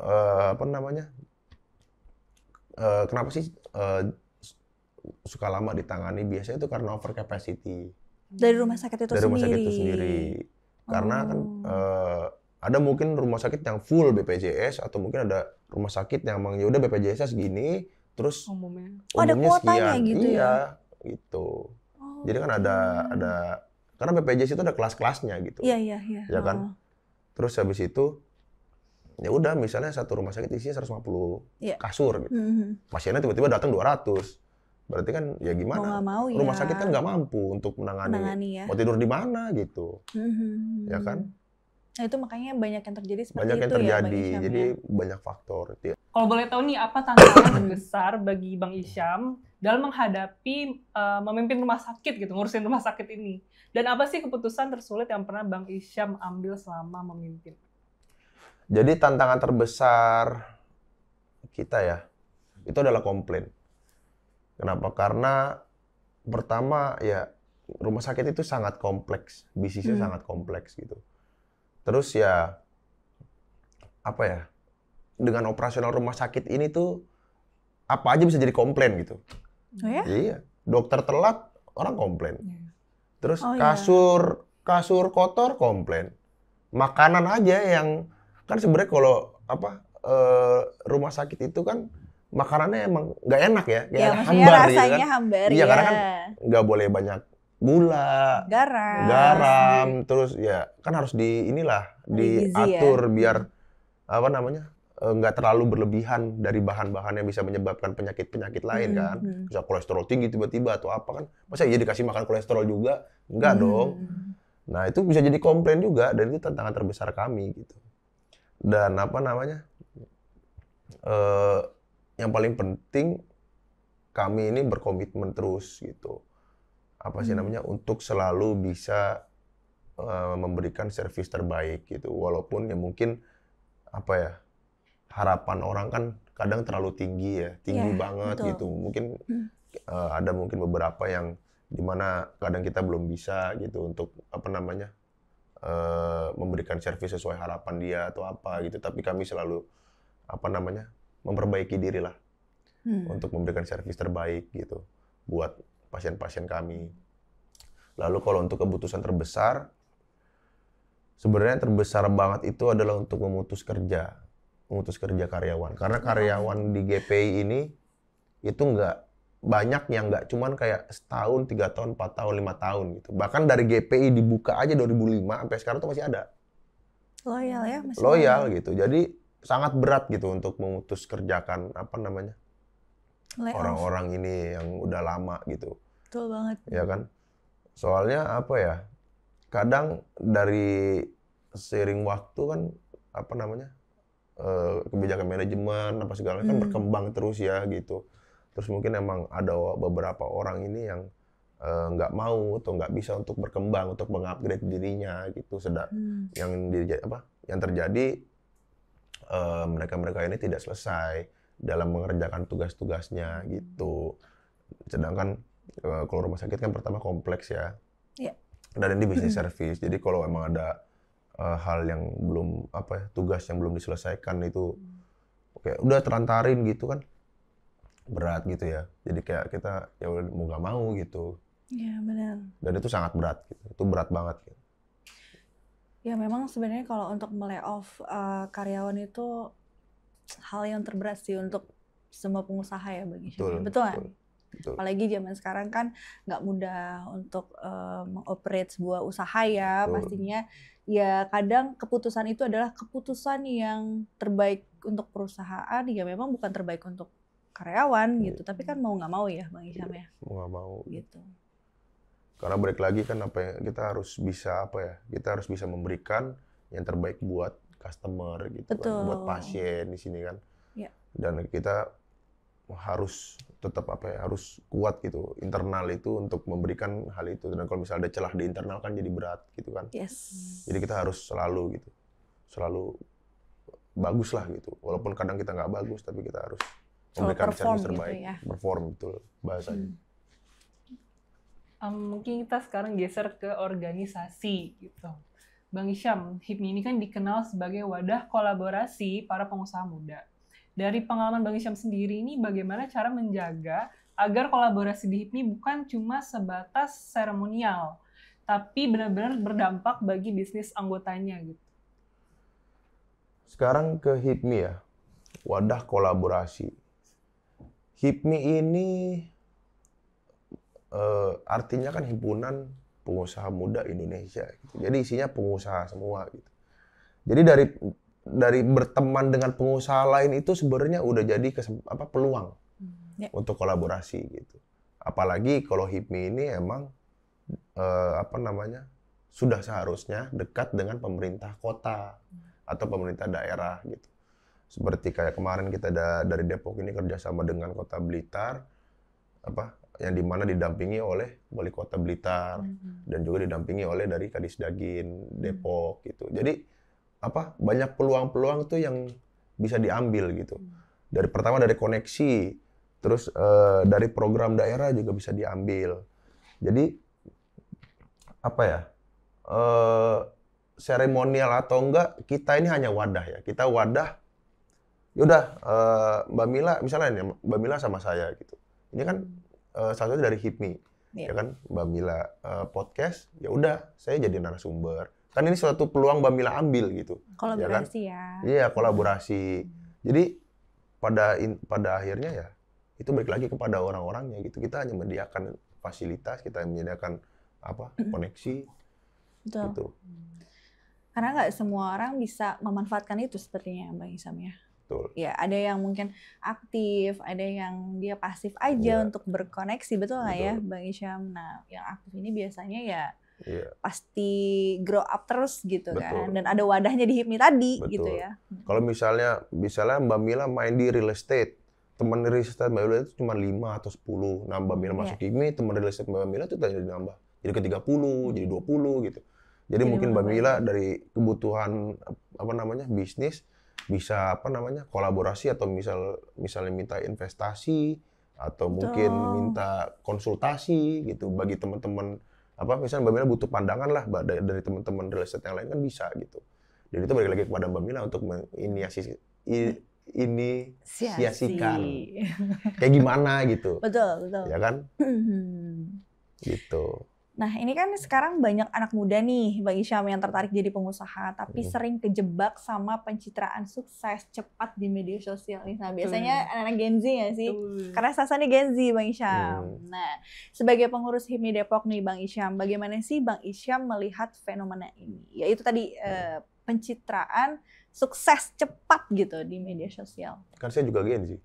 S1: kenapa sih suka lama ditangani biasanya itu karena over capacity.
S2: Dari rumah sakit itu
S1: Dari
S2: sendiri?
S1: Rumah sakit itu sendiri. Karena kan ada mungkin rumah sakit yang full BPJS atau mungkin ada rumah sakit yang emang yaudah BPJS segini, terus
S3: umumnya
S2: ada kuotanya
S1: sekian.
S2: gitu
S1: iya,
S2: ya?
S1: gitu. Jadi kan ada karena BPJS itu ada kelas-kelasnya gitu.
S2: Iya.
S1: Ya kan? Terus habis itu ya udah misalnya satu rumah sakit isinya 150 kasur gitu. Pasiennya tiba-tiba datang 200. Berarti kan ya gimana?
S2: Mau
S1: rumah sakit kan nggak mampu untuk menangani
S2: ya.
S1: Mau tidur di mana gitu. Ya kan?
S2: Nah itu makanya banyak yang terjadi seperti
S1: banyak yang
S2: itu
S1: terjadi,
S2: ya Bang Isyam,
S1: jadi
S2: ya?
S1: banyak faktor.
S3: Kalau boleh tahu nih, apa tantangan terbesar bagi Bang Isyam dalam menghadapi memimpin rumah sakit gitu, ngurusin rumah sakit ini? Dan apa sih keputusan tersulit yang pernah Bang Isyam ambil selama memimpin?
S1: Jadi tantangan terbesar kita ya, itu adalah komplain. Kenapa? Karena pertama ya rumah sakit itu sangat kompleks, bisnisnya sangat kompleks gitu. Terus ya apa ya? Dengan operasional rumah sakit ini tuh apa aja bisa jadi komplain gitu.
S2: Oh ya?
S1: Iya, dokter telat orang komplain. Terus
S2: Oh,
S1: kasur kotor komplain. Makanan aja yang kan sebenarnya kalau rumah sakit itu kan makanannya emang nggak enak ya, kayak
S2: hambar rasanya
S1: gitu kan.
S2: hambar.
S1: Iya, karena kan nggak boleh banyak gula, garam, terus ya kan harus diatur biar nggak terlalu berlebihan dari bahan-bahan yang bisa menyebabkan penyakit-penyakit lain kan. Bisa kolesterol tinggi tiba-tiba atau apa kan. Masa iya dikasih makan kolesterol juga? Enggak dong. Nah itu bisa jadi komplain juga dan itu tantangan terbesar kami gitu. Dan yang paling penting kami ini berkomitmen terus gitu. Untuk selalu bisa memberikan servis terbaik gitu. Walaupun ya mungkin harapan orang kan kadang terlalu tinggi ya, banget betul. Gitu. Mungkin ada mungkin beberapa yang dimana kadang kita belum bisa gitu untuk memberikan servis sesuai harapan dia atau apa gitu. Tapi kami selalu memperbaiki diri lah untuk memberikan servis terbaik gitu buat pasien-pasien kami. Lalu kalau untuk keputusan terbesar, sebenarnya terbesar banget itu adalah untuk memutus kerja karyawan. Karena karyawan di GPI ini itu banyak yang nggak cuman kayak setahun, 3 tahun, 4 tahun, 5 tahun gitu. Bahkan dari GPI dibuka aja 2005 sampai sekarang tuh masih ada.
S2: Loyal ya, masih
S1: loyal gitu. Jadi sangat berat gitu untuk memutus kerjakan orang-orang ini yang udah lama gitu.
S2: Betul banget.
S1: Ya kan? Soalnya kadang dari seiring waktu kan kebijakan manajemen apa segala kan berkembang terus ya gitu. Terus mungkin emang ada beberapa orang ini yang nggak mau atau nggak bisa untuk berkembang, untuk mengupgrade dirinya gitu. Yang terjadi mereka ini tidak selesai dalam mengerjakan tugas-tugasnya gitu. Sedangkan kalau rumah sakit kan pertama kompleks ya.
S2: Yeah.
S1: Dan ini bisnis service. Jadi kalau emang ada hal yang belum tugas yang belum diselesaikan itu kayak udah terantarin gitu kan berat gitu ya. Jadi kayak kita ya mau nggak mau gitu.
S2: Iya benar.
S1: Dan itu sangat berat gitu. Itu berat banget gitu.
S2: Ya memang sebenarnya kalau untuk melay-off karyawan itu hal yang terberat sih untuk semua pengusaha ya bagi Syam. Betul kan? Betul. Apalagi zaman sekarang kan nggak mudah untuk mengoperate sebuah usaha ya. Betul. Pastinya ya kadang keputusan itu adalah keputusan yang terbaik untuk perusahaan, ya memang bukan terbaik untuk karyawan gitu. Tapi kan mau nggak mau ya Bang Isyam ya.
S1: Mau nggak mau.
S2: Gitu.
S1: Karena balik lagi kan kita harus bisa memberikan yang terbaik buat customer gitu.
S2: Betul.
S1: Kan, buat pasien di sini kan.
S2: Ya.
S1: Dan kita harus tetap harus kuat gitu internal itu untuk memberikan hal itu. Dan kalau misalnya ada celah di internal kan jadi berat gitu kan.
S2: Yes.
S1: Jadi kita harus selalu bagus lah gitu. Walaupun kadang kita nggak bagus tapi kita harus memberikan service terbaik. Gitu ya. Perform betul bahasanya.
S3: Mungkin kita sekarang geser ke organisasi gitu. Bang Isyam, HIPMI ini kan dikenal sebagai wadah kolaborasi para pengusaha muda. Dari pengalaman Bang Isyam sendiri ini, bagaimana cara menjaga agar kolaborasi di HIPMI bukan cuma sebatas seremonial, tapi benar-benar berdampak bagi bisnis anggotanya gitu.
S1: Sekarang ke HIPMI ya, wadah kolaborasi. HIPMI ini artinya kan himpunan pengusaha muda Indonesia. Gitu. Jadi isinya pengusaha semua. Gitu. Jadi dari berteman dengan pengusaha lain itu sebenarnya udah jadi peluang untuk kolaborasi gitu. Apalagi kalau HIPMI ini emang sudah seharusnya dekat dengan pemerintah kota atau pemerintah daerah gitu. Seperti kayak kemarin kita dari Depok ini kerjasama dengan Kota Blitar, yang dimana didampingi oleh Wali Kota Blitar dan juga didampingi oleh dari Kadisdagin Depok gitu. Jadi banyak peluang-peluang tuh yang bisa diambil gitu. Pertama dari koneksi, terus dari program daerah juga bisa diambil. Jadi seremonial atau enggak, kita ini hanya wadah ya. Kita wadah. Yaudah, Mbak Mila misalnya Mbak Mila sama saya gitu. Ini kan salah satu dari HIPMI, ya kan Mbak Mila podcast. Ya udah, saya jadi narasumber. Kan ini suatu peluang Mbak Mila ambil gitu.
S2: Kolaborasi ya.
S1: Iya, kolaborasi. Jadi pada akhirnya ya itu balik lagi kepada orang-orangnya gitu. Kita hanya menyediakan fasilitas, kita menyediakan koneksi.
S2: Betul.
S1: Gitu.
S2: Karena nggak semua orang bisa memanfaatkan itu sepertinya Bang Isyam ya.
S1: Betul.
S2: Ya, ada yang mungkin aktif, ada yang dia pasif aja untuk berkoneksi, betul nggak ya Bang Isyam? Nah, yang aktif ini biasanya ya pasti grow up terus gitu kan, dan ada wadahnya di HIPMI tadi gitu ya.
S1: Kalau misalnya Mbak Mila main di real estate, teman real estate Mbak Mila itu cuma 5 atau 10. Nah, Mbak Mila masuk HIPMI, teman real estate Mbak Mila itu tadi nambah. Jadi ke 30, jadi 20 gitu. Jadi mungkin Mbak Mila dari kebutuhan bisnis bisa kolaborasi atau misalnya minta investasi atau mungkin minta konsultasi gitu bagi teman-teman misalnya Mbak Mila butuh pandangan lah dari teman-teman real estate yang lain kan bisa gitu. Dan itu balik lagi kepada Mbak Mila untuk menginisiasikan kayak gimana gitu.
S2: Betul.
S1: Ya kan? Gitu.
S2: Nah, ini kan sekarang banyak anak muda nih, Bang Isyam, yang tertarik jadi pengusaha, tapi sering kejebak sama pencitraan sukses cepat di media sosial. Nah, biasanya anak-anak Gen Z ya sih? Karena sasarannya Gen Z, Bang Isyam. Nah, sebagai pengurus HIPMI Depok nih, Bang Isyam, bagaimana sih Bang Isyam melihat fenomena ini? Yaitu tadi pencitraan sukses cepat gitu di media sosial.
S1: Kan saya juga Gen Z.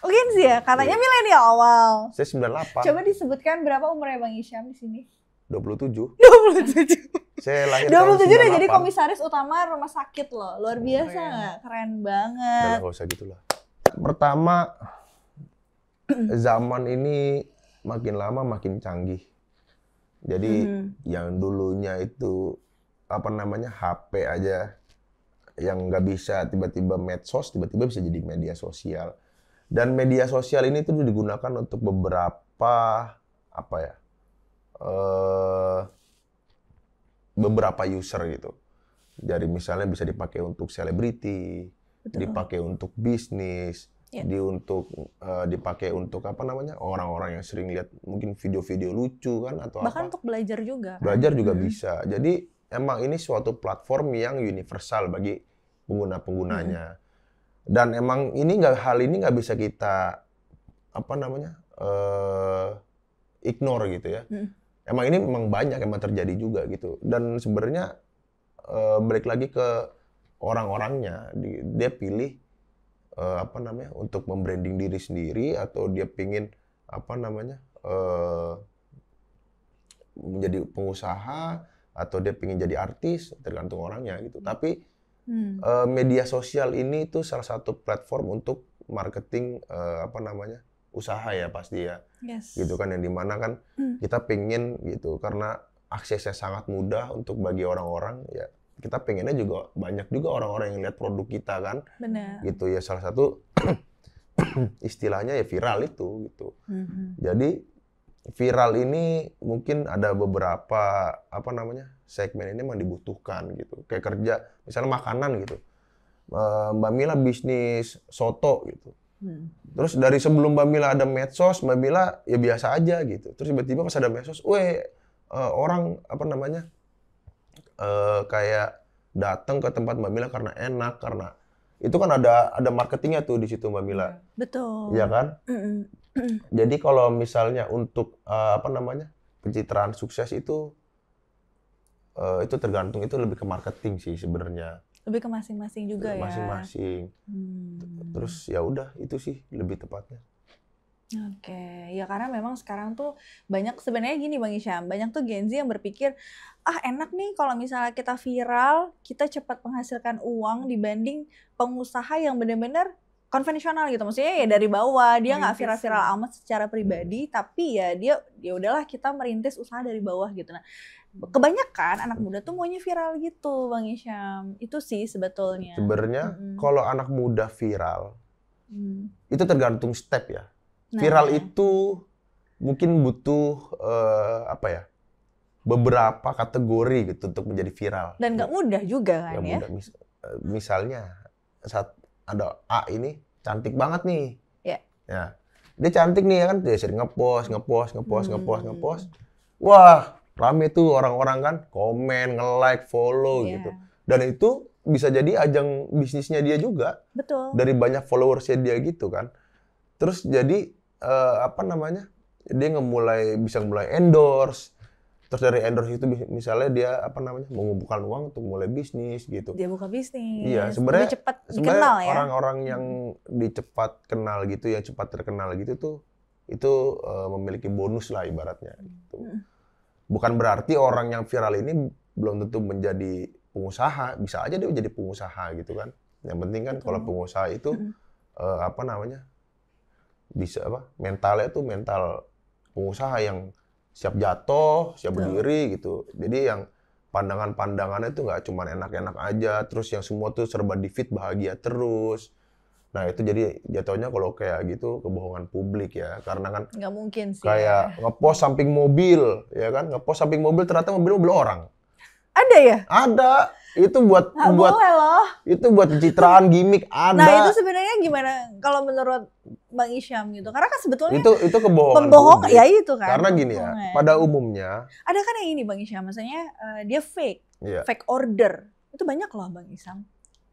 S2: Oh, Gen Z ya? Katanya milenial awal.
S1: Saya 98.
S2: Coba disebutkan berapa umurnya Bang Isyam di sini?
S1: 27.
S2: Saya lahir 27 udah jadi komisaris utama rumah sakit loh. Luar biasa nggak? Keren banget.
S1: Nggak usah gitulah. Pertama, zaman ini makin lama makin canggih. Jadi yang dulunya itu HP aja yang nggak bisa tiba-tiba medsos, tiba-tiba bisa jadi media sosial. Dan media sosial ini tuh digunakan untuk beberapa beberapa user gitu. Jadi misalnya bisa dipakai untuk selebriti, dipakai untuk bisnis, dipakai untuk orang-orang yang sering lihat mungkin video-video lucu kan atau
S2: bahkan untuk belajar juga.
S1: Belajar juga bisa. Jadi emang ini suatu platform yang universal bagi pengguna-penggunanya. Dan emang hal ini nggak bisa kita ignore gitu ya. Emang ini banyak terjadi juga gitu. Dan sebenarnya balik lagi ke orang-orangnya, dia pilih untuk membranding diri sendiri atau dia pingin menjadi pengusaha atau dia pingin jadi artis, tergantung orangnya gitu. Tapi media sosial ini tuh salah satu platform untuk marketing usaha ya pasti ya. Gitu kan, yang dimana kan kita pengen gitu karena aksesnya sangat mudah untuk bagi orang-orang ya. Kita pengennya juga banyak juga orang-orang yang lihat produk kita kan.
S2: Benar.
S1: Gitu ya, salah satu istilahnya ya viral itu gitu. Jadi viral ini mungkin ada beberapa segmen ini memang dibutuhkan gitu. Kayak kerja misalnya makanan gitu. Mbak Mila bisnis soto gitu. Terus dari sebelum Mbak Mila ada medsos, Mbak Mila ya biasa aja gitu. Terus tiba-tiba pas ada medsos, orang apa namanya kayak datang ke tempat Mbak Mila karena enak, karena itu kan ada marketingnya tuh di situ Mbak Mila.
S2: Betul.
S1: Iya kan? Jadi kalau misalnya untuk apa namanya pencitraan sukses itu tergantung, itu lebih ke marketing sih sebenarnya.
S2: Lebih ke masing-masing juga ya.
S1: Masing-masing. Terus ya udah itu sih lebih tepatnya.
S2: Oke, ya karena memang sekarang tuh banyak sebenarnya gini Bang Isyam, banyak tuh Gen Z yang berpikir enak nih kalau misalnya kita viral, kita cepat menghasilkan uang dibanding pengusaha yang benar-benar konvensional gitu. Maksudnya ya dari bawah, dia nggak viral-viral amat secara pribadi, tapi ya dia udahlah kita merintis usaha dari bawah gitu. Nah, kebanyakan anak muda tuh maunya viral gitu Bang Isyam. Itu sih sebetulnya.
S1: Sebenarnya kalau anak muda viral itu tergantung step ya. Viral itu mungkin butuh beberapa kategori gitu untuk menjadi viral.
S2: Dan nggak mudah juga kan ya.
S1: Mudah. Misalnya saat ada A ini cantik banget nih. Ya. Dia cantik nih ya kan, dia sering ngepost. Wah, rame tuh orang-orang kan komen, nge-like, follow gitu. Dan itu bisa jadi ajang bisnisnya dia juga.
S2: Betul.
S1: Dari banyak followersnya dia gitu kan. Terus jadi dia bisa mulai endorse. Terus dari endorse itu misalnya dia mengumpulkan uang untuk mulai bisnis gitu.
S2: Dia buka bisnis.
S1: Iya, sebenarnya
S2: cepat dikenal ya.
S1: Orang-orang yang cepat kenal gitu, yang cepat terkenal gitu tuh itu memiliki bonus lah ibaratnya gitu. Bukan berarti orang yang viral ini belum tentu menjadi pengusaha, bisa aja dia menjadi pengusaha gitu kan. Yang penting kan kalau pengusaha itu bisa mentalnya tuh mental pengusaha yang siap jatuh, siap berdiri gitu. Jadi yang pandangannya tuh nggak cuma enak-enak aja, terus yang semua tuh serba di-feed bahagia terus. Nah itu jadi jatuhnya kalau kayak gitu kebohongan publik ya, karena kan
S2: nggak mungkin sih.
S1: Kayak ngepost samping mobil, ya kan? Ngepost samping mobil ternyata mobil orang.
S2: Ada ya?
S1: Ada. Itu buat
S2: boleh loh.
S1: Itu buat pencitraan gimmick ada.
S2: Nah, itu sebenarnya gimana kalau menurut Bang Isyam gitu? Karena kan sebetulnya
S1: itu kebohongan.
S2: Pembohong ya itu kan.
S1: Karena gini ya, pada umumnya
S2: ada kan yang ini Bang Isyam, maksudnya dia fake.
S1: Iya.
S2: Fake order. Itu banyak loh Bang Isyam.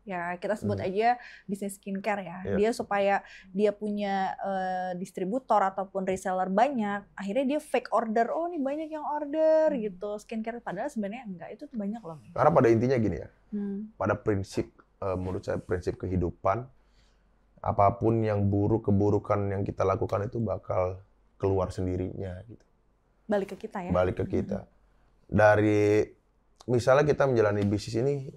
S2: Ya, kita sebut aja bisnis skincare ya.
S1: Iya.
S2: Dia supaya dia punya distributor ataupun reseller banyak, akhirnya dia fake order. Oh, nih banyak yang order gitu skincare, padahal sebenarnya enggak. Itu tuh banyak loh.
S1: Karena pada intinya gini ya. Pada prinsip menurut saya prinsip kehidupan, apapun yang keburukan yang kita lakukan itu bakal keluar sendirinya gitu.
S2: Balik ke kita ya.
S1: Balik ke kita. Dari misalnya kita menjalani bisnis ini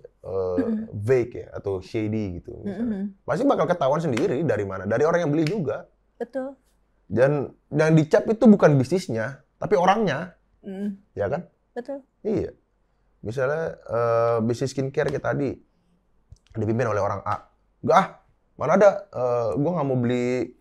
S1: vague ya atau shady gitu misalnya. Pasti bakal ketahuan sendiri dari mana, dari orang yang beli juga.
S2: Betul.
S1: Dan yang dicap itu bukan bisnisnya, tapi orangnya. Ya kan?
S2: Betul.
S1: Iya. Misalnya bisnis skincare kayak tadi dipimpin oleh orang A. Enggak, mana ada, gue nggak mau beli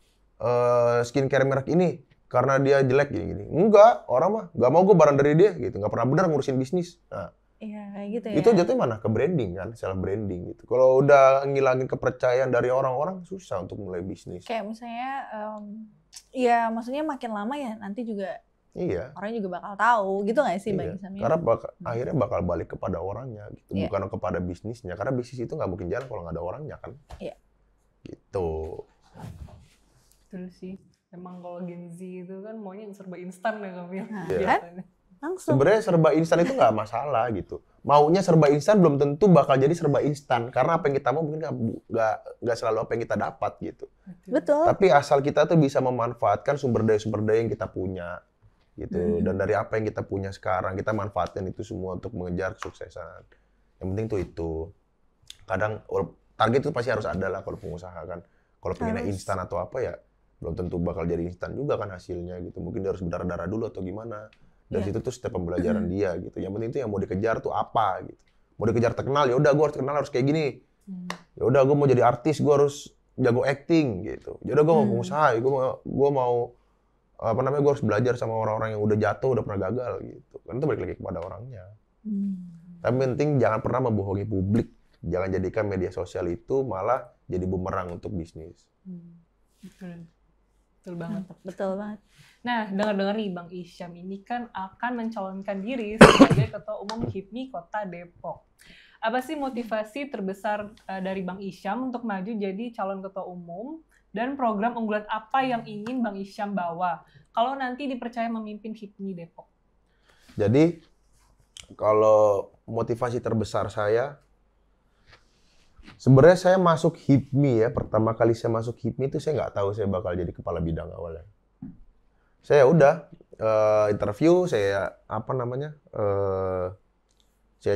S1: skincare merek ini karena dia jelek gini-gini. Enggak, orang mah nggak mau gue barang dari dia gitu, nggak pernah benar ngurusin bisnis. Nah,
S2: iya, kayak gitu ya.
S1: itu jatuhnya mana? Ke branding kan, self branding gitu. Kalau udah ngilangin kepercayaan dari orang-orang, susah untuk mulai bisnis.
S2: Kayak misalnya, ya maksudnya makin lama ya nanti juga orang juga bakal tahu, gitu nggak sih Bang Isyam?
S1: Karena akhirnya bakal balik kepada orangnya, gitu. Bukan kepada bisnisnya. Karena bisnis itu nggak mungkin jalan kalau nggak ada orangnya kan.
S2: Iya.
S1: Gitu.
S3: Betul sih. Emang kalau Gen Z itu kan maunya yang serba instan ya Kamil.
S2: Kan? Langsung.
S1: Sebenarnya serba instan itu nggak masalah gitu. Maunya serba instan belum tentu bakal jadi serba instan. Karena apa yang kita mau mungkin nggak selalu apa yang kita dapat gitu.
S2: Betul.
S1: Tapi asal kita tuh bisa memanfaatkan sumber daya yang kita punya gitu. Dan dari apa yang kita punya sekarang kita manfaatkan itu semua untuk mengejar kesuksesan. Yang penting tuh itu. Kadang target itu pasti harus ada lah kalau pengusaha kan. Kalau pengennya instan atau apa ya belum tentu bakal jadi instan juga kan hasilnya gitu. Mungkin dia harus berdarah-darah dulu atau gimana. Dan situ tuh step pembelajaran dia gitu. Yang penting tuh yang mau dikejar tuh apa gitu. Mau dikejar terkenal, ya udah gue harus terkenal harus kayak gini. Ya udah gue mau jadi artis, gue harus jago acting gitu. Ya udah gue mau pengusaha, gue mau gue harus belajar sama orang-orang yang udah jatuh, udah pernah gagal gitu. Kan itu balik lagi kepada orangnya. Tapi penting jangan pernah membohongi publik. Jangan jadikan media sosial itu malah jadi bumerang untuk bisnis.
S3: Betul banget.
S2: Betul banget.
S3: Nah, dengar-dengar nih Bang Isyam ini kan akan mencalonkan diri sebagai Ketua Umum HIPMI Kota Depok. Apa sih motivasi terbesar dari Bang Isyam untuk maju jadi calon Ketua Umum, dan program unggulan apa yang ingin Bang Isyam bawa kalau nanti dipercaya memimpin HIPMI Depok?
S1: Jadi kalau motivasi terbesar saya, sebenarnya saya masuk HIPMI ya, pertama kali saya masuk HIPMI itu saya nggak tahu saya bakal jadi kepala bidang awalnya. Saya udah interview, saya saya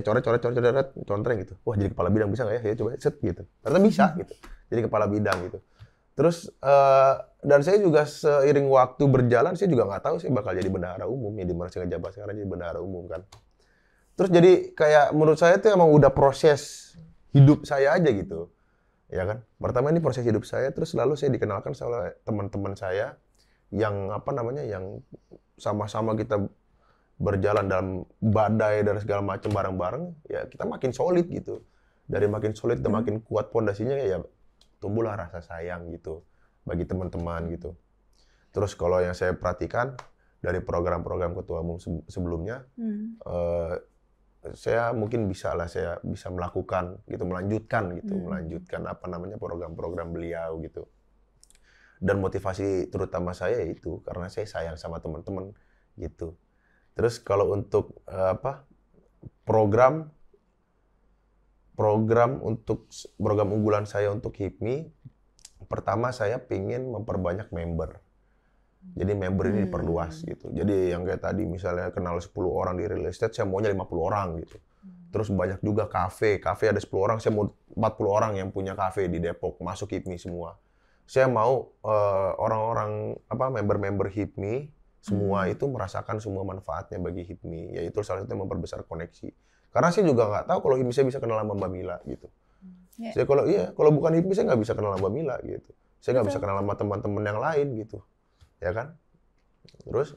S1: contreng gitu. Wah, jadi kepala bidang bisa nggak ya? Ya coba set gitu. Ternyata bisa gitu. Jadi kepala bidang gitu. Terus dan saya juga seiring waktu berjalan saya juga nggak tahu saya bakal jadi bendahara umum ya, di mana saya ngejabat sekarang jadi bendahara umum kan. Terus jadi kayak menurut saya itu emang udah proses hidup saya aja gitu. Ya kan? Pertama ini proses hidup saya, terus lalu saya dikenalkan oleh teman-teman saya yang yang sama-sama kita berjalan dalam badai dan segala macam bareng-bareng, ya kita makin solid gitu. Dari makin solid dan makin kuat pondasinya, ya tumbuhlah rasa sayang gitu bagi teman-teman gitu. Terus kalau yang saya perhatikan dari program-program ketua umum sebelumnya, saya mungkin saya bisa melakukan gitu, melanjutkan program-program beliau gitu. Dan motivasi terutama saya itu karena saya sayang sama teman-teman gitu. Terus kalau untuk program unggulan saya untuk HIPMI, pertama saya pingin memperbanyak member. Jadi member ini diperluas gitu. Jadi yang kayak tadi misalnya kenal 10 orang di real estate, saya maunya 50 orang gitu. Terus banyak juga kafe ada 10 orang, saya mau 40 orang yang punya kafe di Depok masuk HIPMI semua. Saya mau member-member HIPMI semua itu merasakan semua manfaatnya bagi HIPMI, yaitu salah satunya memperbesar koneksi. Karena saya juga nggak tahu kalau HIPMI saya bisa kenal sama Mbak Mila gitu. Saya kalau bukan HIPMI saya nggak bisa kenal sama Mbak Mila gitu. Saya nggak bisa kenal sama teman-teman yang lain gitu, ya kan? Terus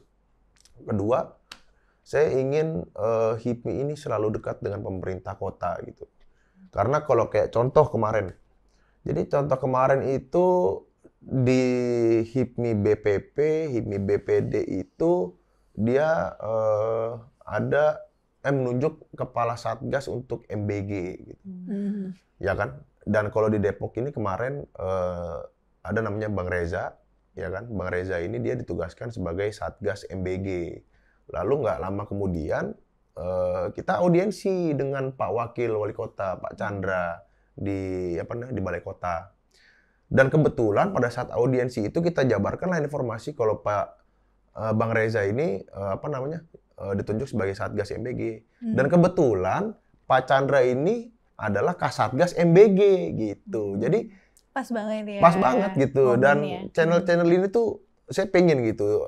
S1: kedua, saya ingin HIPMI ini selalu dekat dengan pemerintah kota gitu. Karena kalau kayak contoh kemarin itu di HIPMI BPP, HIPMI BPD itu dia menunjuk kepala satgas untuk MBG gitu. Ya kan? Dan kalau di Depok ini kemarin ada namanya Bang Reza, ya kan? Bang Reza ini dia ditugaskan sebagai satgas MBG. Lalu nggak lama kemudian kita audiensi dengan Pak Wakil Wali Kota, Pak Chandra di Balai Kota. Dan kebetulan pada saat audiensi itu kita jabarkanlah informasi kalau Bang Reza ini ditunjuk sebagai Satgas MBG. Dan kebetulan Pak Chandra ini adalah Kasatgas MBG gitu. Jadi
S2: pas banget ya.
S1: Pas banget gitu. Dan channel-channel ini tuh saya pengen gitu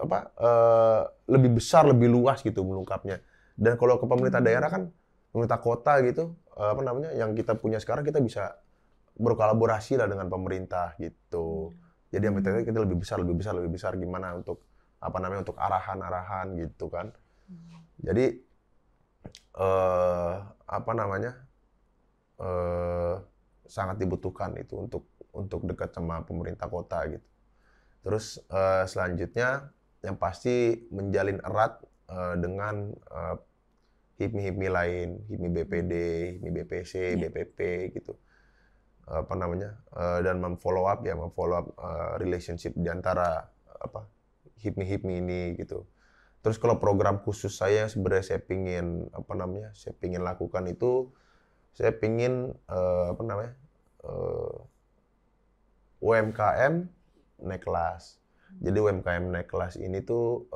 S1: lebih besar, lebih luas gitu mengungkapnya. Dan kalau ke pemerintah daerah kan, pemerintah kota gitu, yang kita punya sekarang kita bisa berkolaborasi lah dengan pemerintah gitu. Jadi yang kita lebih besar gimana untuk untuk arahan-arahan gitu kan. Jadi sangat dibutuhkan itu untuk dekat sama pemerintah kota gitu. Terus selanjutnya yang pasti menjalin erat dengan HIPMI lain, HIPMI BPD, HIPMI BPC, BPP gitu. Dan memfollow up relationship di antara HIPMI ini gitu. Terus kalau program khusus saya sebenarnya saya pingin lakukan itu, saya pingin UMKM naik kelas. Jadi UMKM naik kelas ini tuh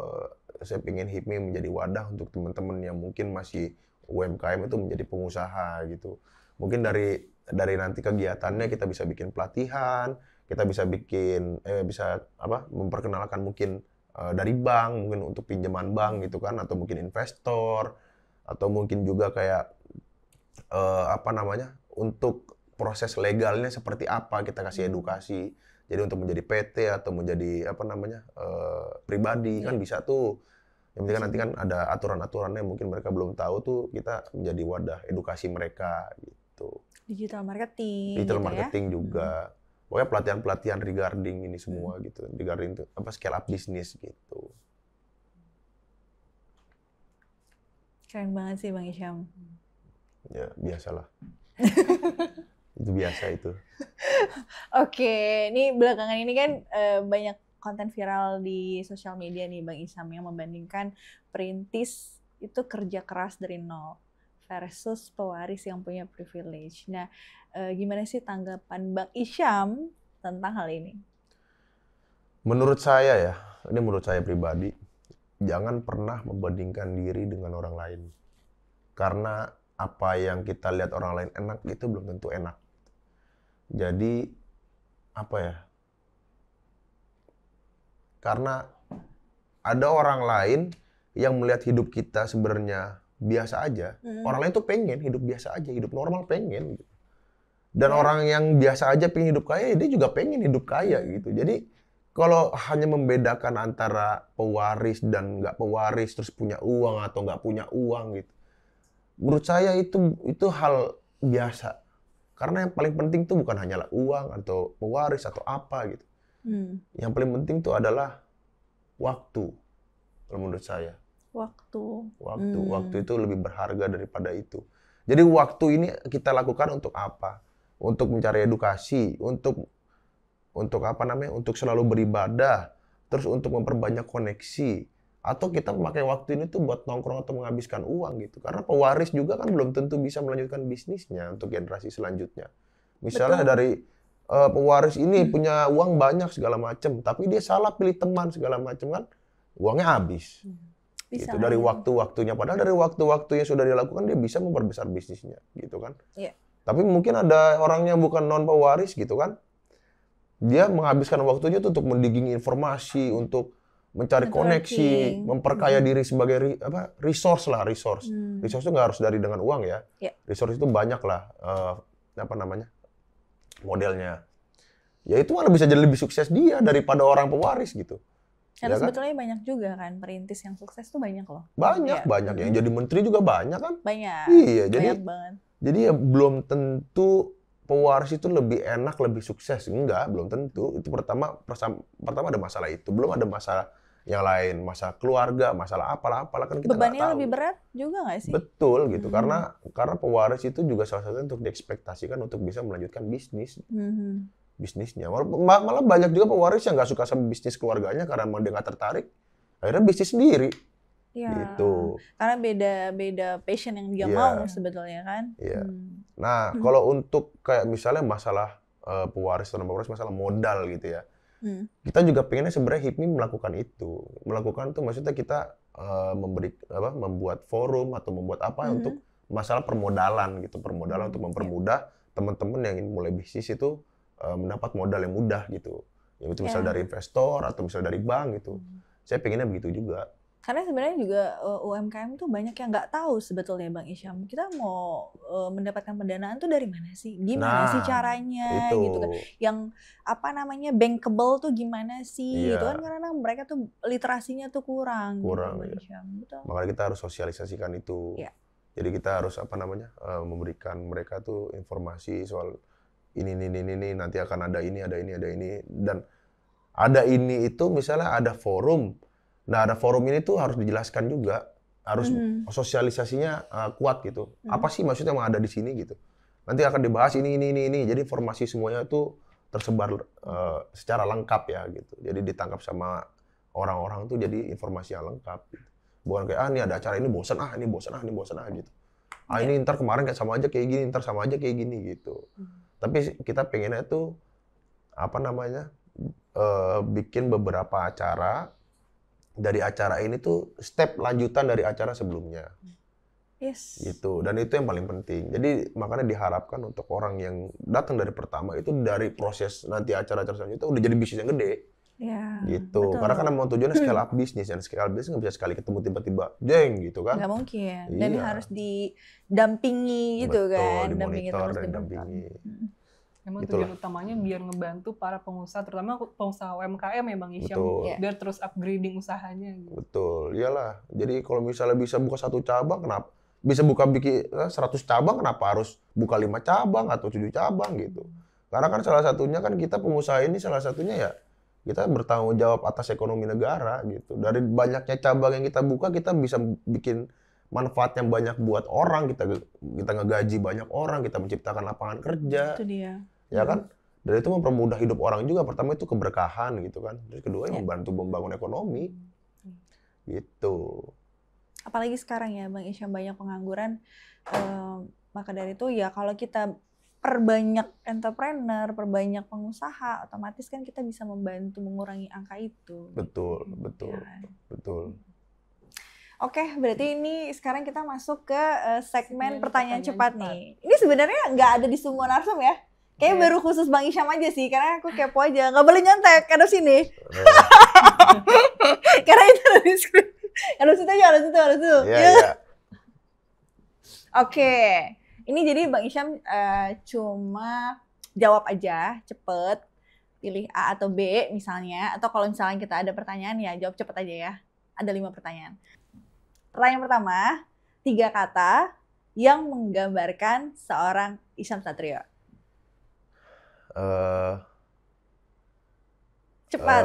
S1: saya pingin HIPMI menjadi wadah untuk teman-teman yang mungkin masih UMKM itu menjadi pengusaha gitu. Mungkin dari nanti kegiatannya kita bisa bikin pelatihan, kita bisa memperkenalkan mungkin dari bank, mungkin untuk pinjaman bank gitu kan, atau mungkin investor, atau mungkin juga kayak untuk proses legalnya seperti apa kita kasih edukasi. Jadi untuk menjadi PT atau menjadi pribadi kan bisa tuh. Yang penting kan nanti kan ada aturan-aturannya mungkin mereka belum tahu tuh, kita menjadi wadah edukasi mereka gitu.
S2: Digital marketing
S1: Digital
S2: gitu
S1: marketing
S2: ya?
S1: juga. Pokoknya pelatihan-pelatihan regarding ini semua gitu, regarding itu apa scale up bisnis gitu.
S2: Keren banget sih Bang Isyam.
S1: Ya biasalah. Itu biasa itu.
S2: Oke, ini belakangan ini kan banyak konten viral di sosial media nih Bang Isyam yang membandingkan perintis itu kerja keras dari nol versus pewaris yang punya privilege. Nah, gimana sih tanggapan Bang Isyam tentang hal ini?
S1: Menurut saya ya, ini menurut saya pribadi, jangan pernah membandingkan diri dengan orang lain. Karena apa yang kita lihat orang lain enak itu belum tentu enak. Jadi apa ya? Karena ada orang lain yang melihat hidup kita sebenarnya biasa aja. Orang lain tuh pengen hidup biasa aja, hidup normal pengen. Dan orang yang biasa aja pengen hidup kaya, dia juga pengen hidup kaya gitu. Jadi kalau hanya membedakan antara pewaris dan nggak pewaris, terus punya uang atau nggak punya uang gitu, menurut saya itu hal biasa. Karena yang paling penting tuh bukan hanyalah uang atau pewaris atau apa gitu. Yang paling penting tuh adalah waktu, kalau menurut saya. Waktu itu lebih berharga daripada itu. Jadi waktu ini kita lakukan untuk apa? Untuk mencari edukasi, untuk apa namanya? Untuk selalu beribadah, terus untuk memperbanyak koneksi, atau kita memakai waktu ini tuh buat nongkrong atau menghabiskan uang gitu. Karena pewaris juga kan belum tentu bisa melanjutkan bisnisnya untuk generasi selanjutnya. Misalnya dari pewaris ini punya uang banyak segala macam, tapi dia salah pilih teman segala macam kan, uangnya habis. Gitu. Dari waktu-waktunya, padahal dari waktu-waktu yang sudah dilakukan dia bisa memperbesar bisnisnya, gitu kan?
S2: Iya.
S1: Tapi mungkin ada orang yang bukan non pewaris gitu kan, dia menghabiskan waktunya tuh untuk mendigging informasi, untuk mencari koneksi, memperkaya diri sebagai resource. Resource itu nggak harus dari dengan uang ya. Resource itu banyak lah modelnya. Ya itu malah bisa jadi lebih sukses dia daripada orang pewaris gitu.
S2: Karena ya sebetulnya kan? Banyak juga kan perintis yang sukses tuh banyak loh.
S1: Banyak yang jadi menteri juga banyak kan?
S2: Banyak.
S1: Iya,
S2: banyak banget.
S1: Jadi ya belum tentu pewaris itu lebih enak, lebih sukses. Enggak, belum tentu. Itu pertama ada masalah itu. Belum ada masalah yang lain, masalah keluarga, masalah apalah kan kita nggak tahu.
S2: Bebannya lebih berat juga nggak sih?
S1: Betul gitu, karena pewaris itu juga salah satunya untuk diekspektasikan untuk bisa melanjutkan bisnisnya. Malah banyak juga pewaris yang nggak suka sama bisnis keluarganya karena emang dia nggak tertarik, akhirnya bisnis sendiri.
S2: Ya,
S1: gitu.
S2: Karena beda passion yang dia mau sebetulnya kan.
S1: Iya. Nah, kalau untuk kayak misalnya masalah pewaris atau pewaris masalah modal gitu ya. Kita juga pengennya sebenarnya HIPMI melakukan itu. Melakukan itu maksudnya kita membuat forum atau membuat apa untuk masalah permodalan gitu. Permodalan untuk mempermudah teman-teman yang ingin mulai bisnis itu mendapat modal yang mudah gitu. Yang itu misal dari investor atau misal dari bank gitu. Saya pengennya begitu juga.
S2: Karena sebenarnya juga UMKM tuh banyak yang nggak tahu sebetulnya Bang Isyam. Kita mau mendapatkan pendanaan tuh dari mana sih? Gimana sih caranya gitu kan? Yang bankable tuh gimana sih? Gitu kan karena mereka tuh literasinya tuh kurang gitu, Bang Isyam. Betul.
S1: Makanya kita harus sosialisasikan itu. Jadi kita harus memberikan mereka tuh informasi soal ini nanti akan ada ini dan ada ini itu misalnya ada forum. Nah, ada forum ini tuh harus dijelaskan juga, harus sosialisasinya kuat gitu. Apa sih maksudnya yang ada di sini gitu. Nanti akan dibahas ini. Jadi informasi semuanya tuh tersebar secara lengkap ya gitu. Jadi ditangkap sama orang-orang tuh jadi informasi yang lengkap. Gitu. Bukan kayak ini ada acara ini bosan gitu. Ini ntar kemarin kayak sama aja kayak gini, ntar sama aja kayak gini gitu. Tapi kita pengennya tuh bikin beberapa acara. Dari acara ini tuh step lanjutan dari acara sebelumnya. Gitu. Dan itu yang paling penting. Jadi makanya diharapkan untuk orang yang datang dari pertama itu dari proses nanti acara-acara selanjutnya udah jadi bisnis yang gede. Gitu. Betul. Karena kan mau tujuannya scale up bisnis, dan scale up bisnis nggak bisa sekali ketemu tiba-tiba jeng gitu kan.
S2: Nggak mungkin. Dan harus didampingi gitu.
S1: Betul,
S2: kan.
S1: Dimonitor dan didampingi.
S3: Memang tujuan utamanya biar ngebantu para pengusaha, terutama pengusaha UMKM ya Bang Isyam, biar terus upgrading usahanya. Gitu.
S1: Betul, iyalah. Jadi kalau misalnya bisa buka 1 cabang, kenapa? Bisa bikin 100 cabang, kenapa harus buka 5 cabang atau 7 cabang gitu? Karena kan salah satunya kan kita pengusaha ini salah satunya ya kita bertanggung jawab atas ekonomi negara gitu. Dari banyaknya cabang yang kita buka, kita bisa bikin manfaat yang banyak buat orang. Kita ngegaji banyak orang, kita menciptakan lapangan kerja.
S2: Itu dia.
S1: Ya kan? Dan itu mempermudah hidup orang juga. Pertama itu keberkahan gitu kan. Terus kedua membantu membangun ekonomi. Gitu.
S2: Apalagi sekarang ya Bang Isyam banyak pengangguran. Maka dari itu ya kalau kita perbanyak entrepreneur, perbanyak pengusaha, otomatis kan kita bisa membantu mengurangi angka itu.
S1: Betul.
S2: Oke, berarti ini sekarang kita masuk ke segmen pertanyaan cepat nih. Ini sebenarnya nggak ada di semua narsum ya. Kayaknya baru khusus Bang Isyam aja sih, karena aku kepo aja. Nggak boleh nyontek, ada sini. Karena itu ada di skrip. Ada situ aja, ada situ.
S1: Iya.
S2: Oke. Ini jadi Bang Isyam cuma jawab aja, cepet. Pilih A atau B misalnya. Atau kalau misalnya kita ada pertanyaan ya jawab cepet aja ya. Ada 5 pertanyaan. Pertanyaan pertama, 3 kata yang menggambarkan seorang Isyam Satrio. Cepat.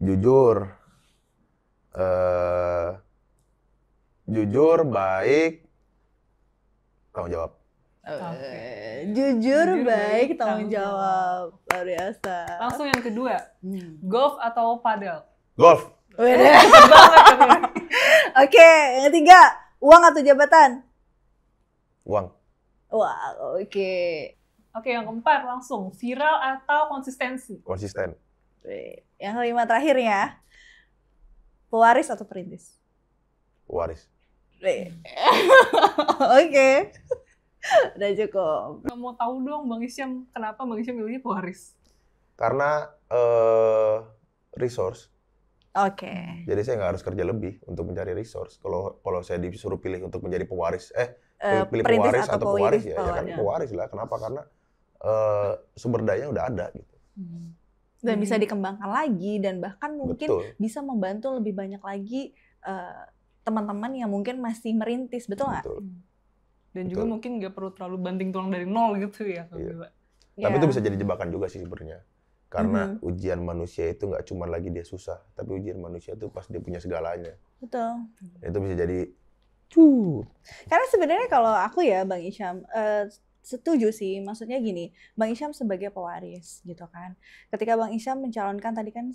S1: Jujur, baik, tanggung jawab.
S2: Jujur, baik, tanggung jawab. Luar biasa.
S3: Langsung yang kedua, golf atau padel?
S1: Golf.
S2: Oke, yang ketiga, uang atau jabatan?
S1: Uang.
S2: Wah, oke.
S3: Oke, yang keempat langsung, viral atau konsistensi?
S1: Konsisten.
S2: Yang kelima terakhir ya, pewaris atau perintis?
S1: Waris.
S2: Oke. Udah cukup.
S3: Mau tahu dong Bang Isyam, kenapa Bang Isyam milihnya pewaris?
S1: Karena resource.
S2: Oke.
S1: Jadi saya nggak harus kerja lebih untuk mencari resource. Kalau saya disuruh pilih untuk menjadi pewaris, pilih pewaris atau pewaris ya kan pewaris lah. Kenapa? Karena sumber dayanya udah ada gitu.
S2: Dan bisa dikembangkan lagi dan bahkan mungkin bisa membantu lebih banyak lagi teman-teman yang mungkin masih merintis, betul nggak?
S3: Dan juga mungkin nggak perlu terlalu banting tulang dari nol gitu ya.
S1: Tapi itu bisa jadi jebakan juga sih sebenarnya. Karena ujian manusia itu nggak cuma lagi dia susah, tapi ujian manusia itu pas dia punya segalanya.
S2: Betul.
S1: Itu bisa jadi
S2: Karena sebenarnya kalau aku ya Bang Isyam, setuju sih, maksudnya gini, Bang Isyam sebagai pewaris gitu kan. Ketika Bang Isyam mencalonkan tadi kan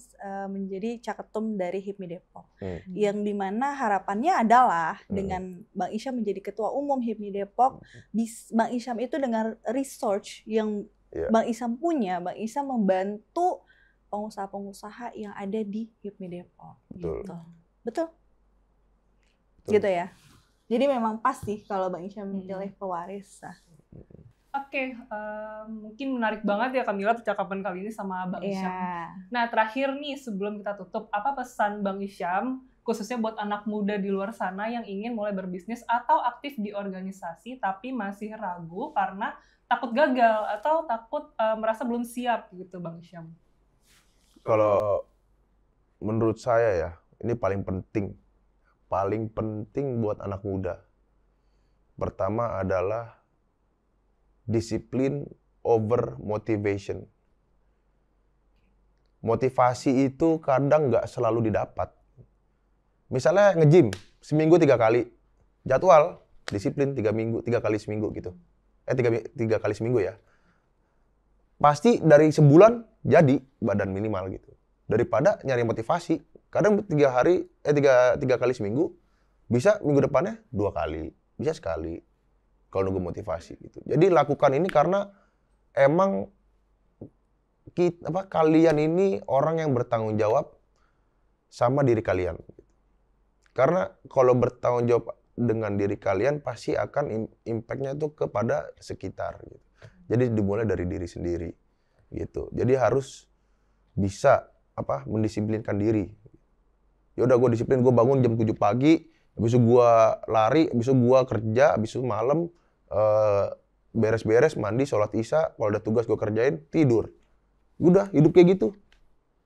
S2: menjadi caketum dari HIPMI Depok. Yang dimana harapannya adalah dengan Bang Isyam menjadi ketua umum HIPMI Depok, Bang Isyam itu dengan research yang Bang Isyam punya, Bang Isyam membantu pengusaha-pengusaha yang ada di HIPMI Depok. Betul? Gitu ya. Jadi memang pas sih kalau Bang Isyam memilih pewaris.
S3: Oke, mungkin menarik banget ya Kamila percakapan kali ini sama Bang Isyam. Nah terakhir nih sebelum kita tutup, apa pesan Bang Isyam khususnya buat anak muda di luar sana yang ingin mulai berbisnis atau aktif di organisasi tapi masih ragu karena takut gagal atau takut merasa belum siap gitu Bang Isyam?
S1: Kalau menurut saya ya, ini paling penting buat anak muda. Pertama adalah disiplin over motivation. Motivasi itu kadang nggak selalu didapat. Misalnya nge-gym, seminggu 3 kali. Jadwal, disiplin 3 kali seminggu gitu. 3 kali seminggu ya. Pasti dari sebulan jadi badan minimal gitu. Daripada nyari motivasi, kadang 3 kali seminggu, bisa minggu depannya 2 kali, bisa sekali. Kalau nunggu motivasi gitu. Jadi lakukan ini karena emang kalian ini orang yang bertanggung jawab sama diri kalian. Karena kalau bertanggung jawab dengan diri kalian pasti akan impact-nya tuh kepada sekitar gitu. Jadi dimulai dari diri sendiri gitu. Jadi harus bisa mendisiplinkan diri. Ya udah gue disiplin, gue bangun jam 7 pagi, habis itu gue lari, habis itu gue kerja, habis itu malam beres-beres, mandi, sholat isya, kalau ada tugas gue kerjain, tidur. Udah, hidup kayak gitu.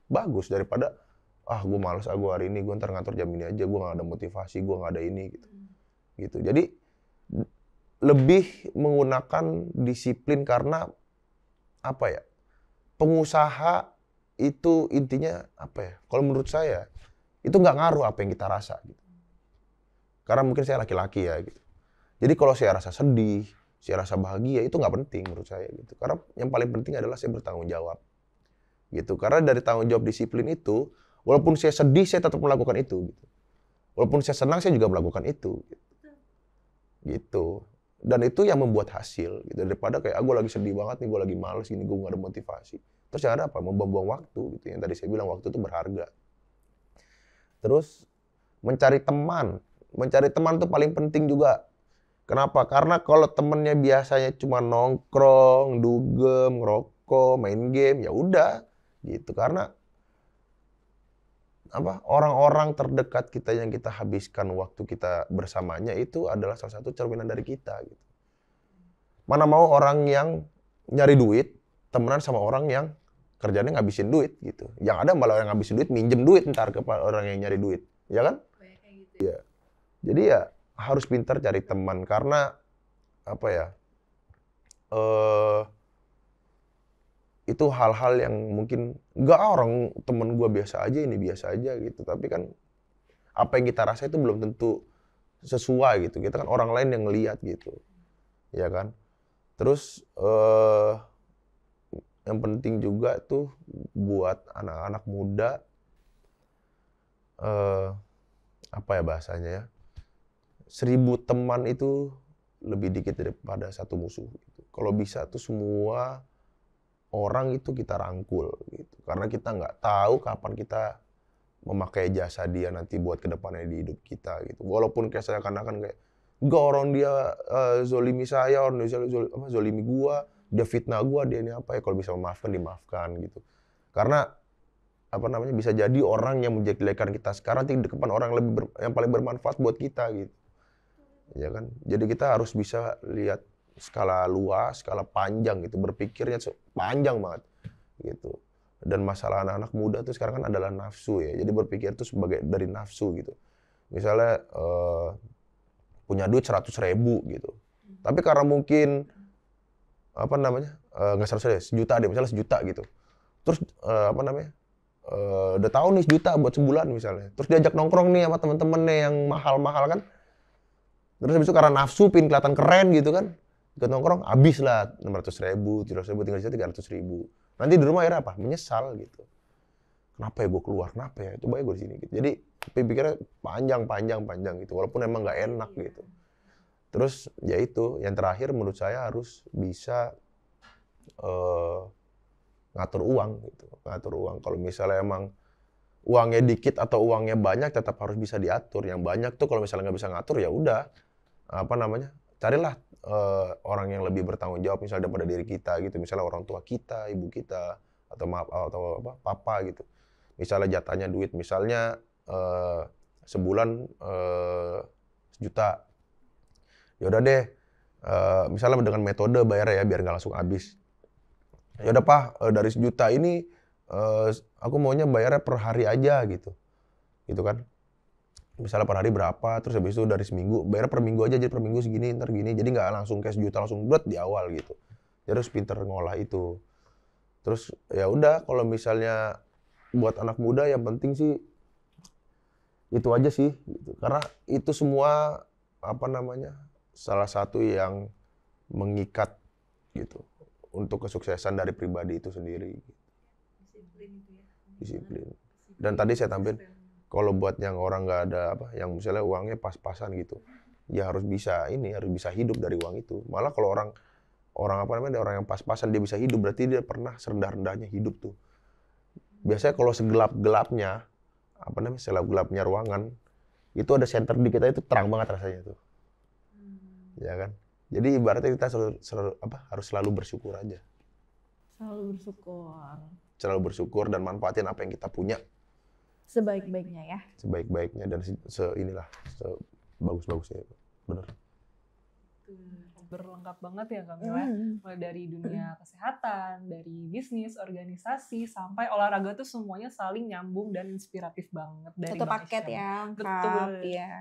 S1: Bagus daripada, gue malas, gue hari ini, gue ntar ngatur jam ini aja, gue gak ada motivasi, gue gak ada ini, gitu. Jadi, lebih menggunakan disiplin karena apa ya? Pengusaha itu intinya apa ya? Kalau menurut saya itu nggak ngaruh apa yang kita rasa gitu. Karena mungkin saya laki-laki ya gitu. Jadi kalau saya rasa sedih, saya rasa bahagia itu nggak penting menurut saya gitu. Karena yang paling penting adalah saya bertanggung jawab gitu. Karena dari tanggung jawab disiplin itu, walaupun saya sedih saya tetap melakukan itu gitu. Walaupun saya senang saya juga melakukan itu gitu. Dan itu yang membuat hasil gitu. Daripada kayak gue lagi sedih banget nih, gue lagi males gini, gue nggak ada motivasi. Terus yang ada apa? Membuang-buang waktu gitu. Yang tadi saya bilang waktu itu berharga. Terus mencari teman. Mencari teman itu paling penting juga. Kenapa? Karena kalau temennya biasanya cuma nongkrong, dugem, ngerokok, main game, ya udah gitu. Karena apa? Orang-orang terdekat kita yang kita habiskan waktu kita bersamanya itu adalah salah satu cerminan dari kita gitu. Mana mau orang yang nyari duit temenan sama orang yang kerjanya ngabisin duit gitu. Yang ada malah yang ngabisin duit minjem duit ntar ke orang yang nyari duit, ya kan? Iya. Jadi ya harus pintar cari teman karena apa ya? Itu hal-hal yang mungkin enggak orang temen gue biasa aja ini biasa aja gitu. Tapi kan apa yang kita rasa itu belum tentu sesuai gitu. Kita kan orang lain yang ngelihat gitu, ya kan? Terus yang penting juga tuh buat anak-anak muda apa ya bahasanya ya? 1000 teman itu lebih dikit daripada 1 musuh gitu. Kalau bisa tuh semua orang itu kita rangkul gitu. Karena kita nggak tahu kapan kita memakai jasa dia nanti buat kedepannya di hidup kita gitu. Walaupun kayak saya akan kayak enggak orang dia zolimi saya, orang dia zolimi gua, dia fitnah gua, dia ini apa ya, kalau bisa memaafkan dimaafkan gitu. Karena apa namanya bisa jadi orang yang menjelekkan kita sekarang di depan orang yang paling bermanfaat buat kita gitu. Ya kan? Jadi kita harus bisa lihat skala luas, skala panjang gitu, berpikirnya panjang banget gitu. Dan masalah anak-anak muda tuh sekarang kan adalah nafsu ya. Jadi berpikir tuh sebagai dari nafsu gitu. Misalnya punya duit 100.000 gitu. Tapi karena mungkin apa namanya? Nggak 100.000, sejuta deh, misalnya sejuta gitu. Terus apa namanya? Udah tahu nih sejuta buat sebulan misalnya. Terus diajak nongkrong nih sama temen-temennya yang mahal-mahal kan. Terus habis itu karena nafsu pin kelihatan keren gitu kan. Ikut nongkrong habis lah 600.000, 700.000, tinggal di situ 300.000. Nanti di rumah akhirnya apa? Menyesal gitu. Kenapa ya gue keluar? Kenapa ya? Coba ya gue di sini gitu. Jadi pikirnya panjang gitu. Walaupun emang nggak enak gitu. Terus ya itu yang terakhir menurut saya harus bisa ngatur uang gitu. Ngatur uang. Kalau misalnya emang uangnya dikit atau uangnya banyak tetap harus bisa diatur. Yang banyak tuh kalau misalnya nggak bisa ngatur ya udah apa namanya? Carilah orang yang lebih bertanggung jawab misalnya daripada diri kita gitu. Misalnya orang tua kita, ibu kita atau apa papa gitu. Misalnya jatahnya duit misalnya sebulan 1 juta. Ya udah deh misalnya dengan metode bayar ya biar nggak langsung habis. Ya udah Pak, dari 1 juta ini aku maunya bayarnya per hari aja gitu. Gitu kan. Misalnya per hari berapa, terus habis itu dari seminggu, bayar per minggu aja, jadi per minggu segini, ntar gini. Jadi nggak langsung kayak 1 juta langsung buat di awal gitu. Jadi harus pinter ngolah itu. Terus ya udah kalau misalnya buat anak muda yang penting sih itu aja sih gitu. Karena itu semua apa namanya salah satu yang mengikat gitu untuk kesuksesan dari pribadi itu sendiri.
S2: Disiplin itu ya.
S1: Disiplin. Dan tadi saya tampilin kalau buat yang orang nggak ada apa, yang misalnya uangnya pas-pasan gitu, ya harus bisa hidup dari uang itu. Malah kalau orang apa namanya, orang yang pas-pasan dia bisa hidup, berarti dia pernah serendah-rendahnya hidup tuh. Biasanya kalau segelap-gelapnya, apa namanya, segelap-gelapnya ruangan, itu ada senter di kita itu terang banget rasanya tuh, ya kan? Jadi ibaratnya kita harus selalu bersyukur aja. Selalu bersyukur dan manfaatin apa yang kita punya.
S2: Sebaik-baiknya ya.
S1: Sebaik-baiknya dan sebagus-bagusnya. Bener.
S3: Berlengkap banget ya Kak Mila. Mulai dari dunia kesehatan, dari bisnis, organisasi, sampai olahraga tuh semuanya saling nyambung dan inspiratif banget dari
S2: satu paket ya.
S3: Betul.
S2: Ya.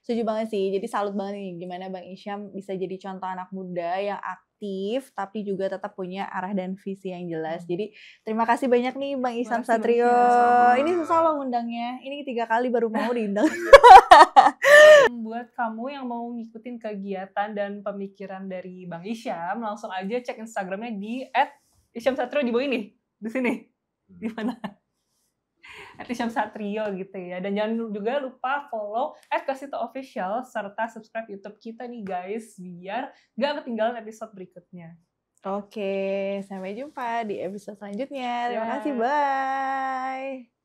S2: Setuju banget sih. Jadi salut banget nih gimana Bang Isyam bisa jadi contoh anak muda yang aktif tapi juga tetap punya arah dan visi yang jelas. Jadi terima kasih banyak nih Bang Isyam Satrio. Ini susah loh ngundangnya. Ini 3 kali baru mau diundang.
S3: Buat kamu yang mau ngikutin kegiatan dan pemikiran dari Bang Isyam, langsung aja cek Instagramnya di @isyamsatrio di bawah ini, di sini, di mana? @isyamsatrio gitu ya. Dan jangan juga lupa follow @kasito_official serta subscribe YouTube kita nih guys, biar gak ketinggalan episode berikutnya.
S2: Oke, sampai jumpa di episode selanjutnya. Terima kasih, bye.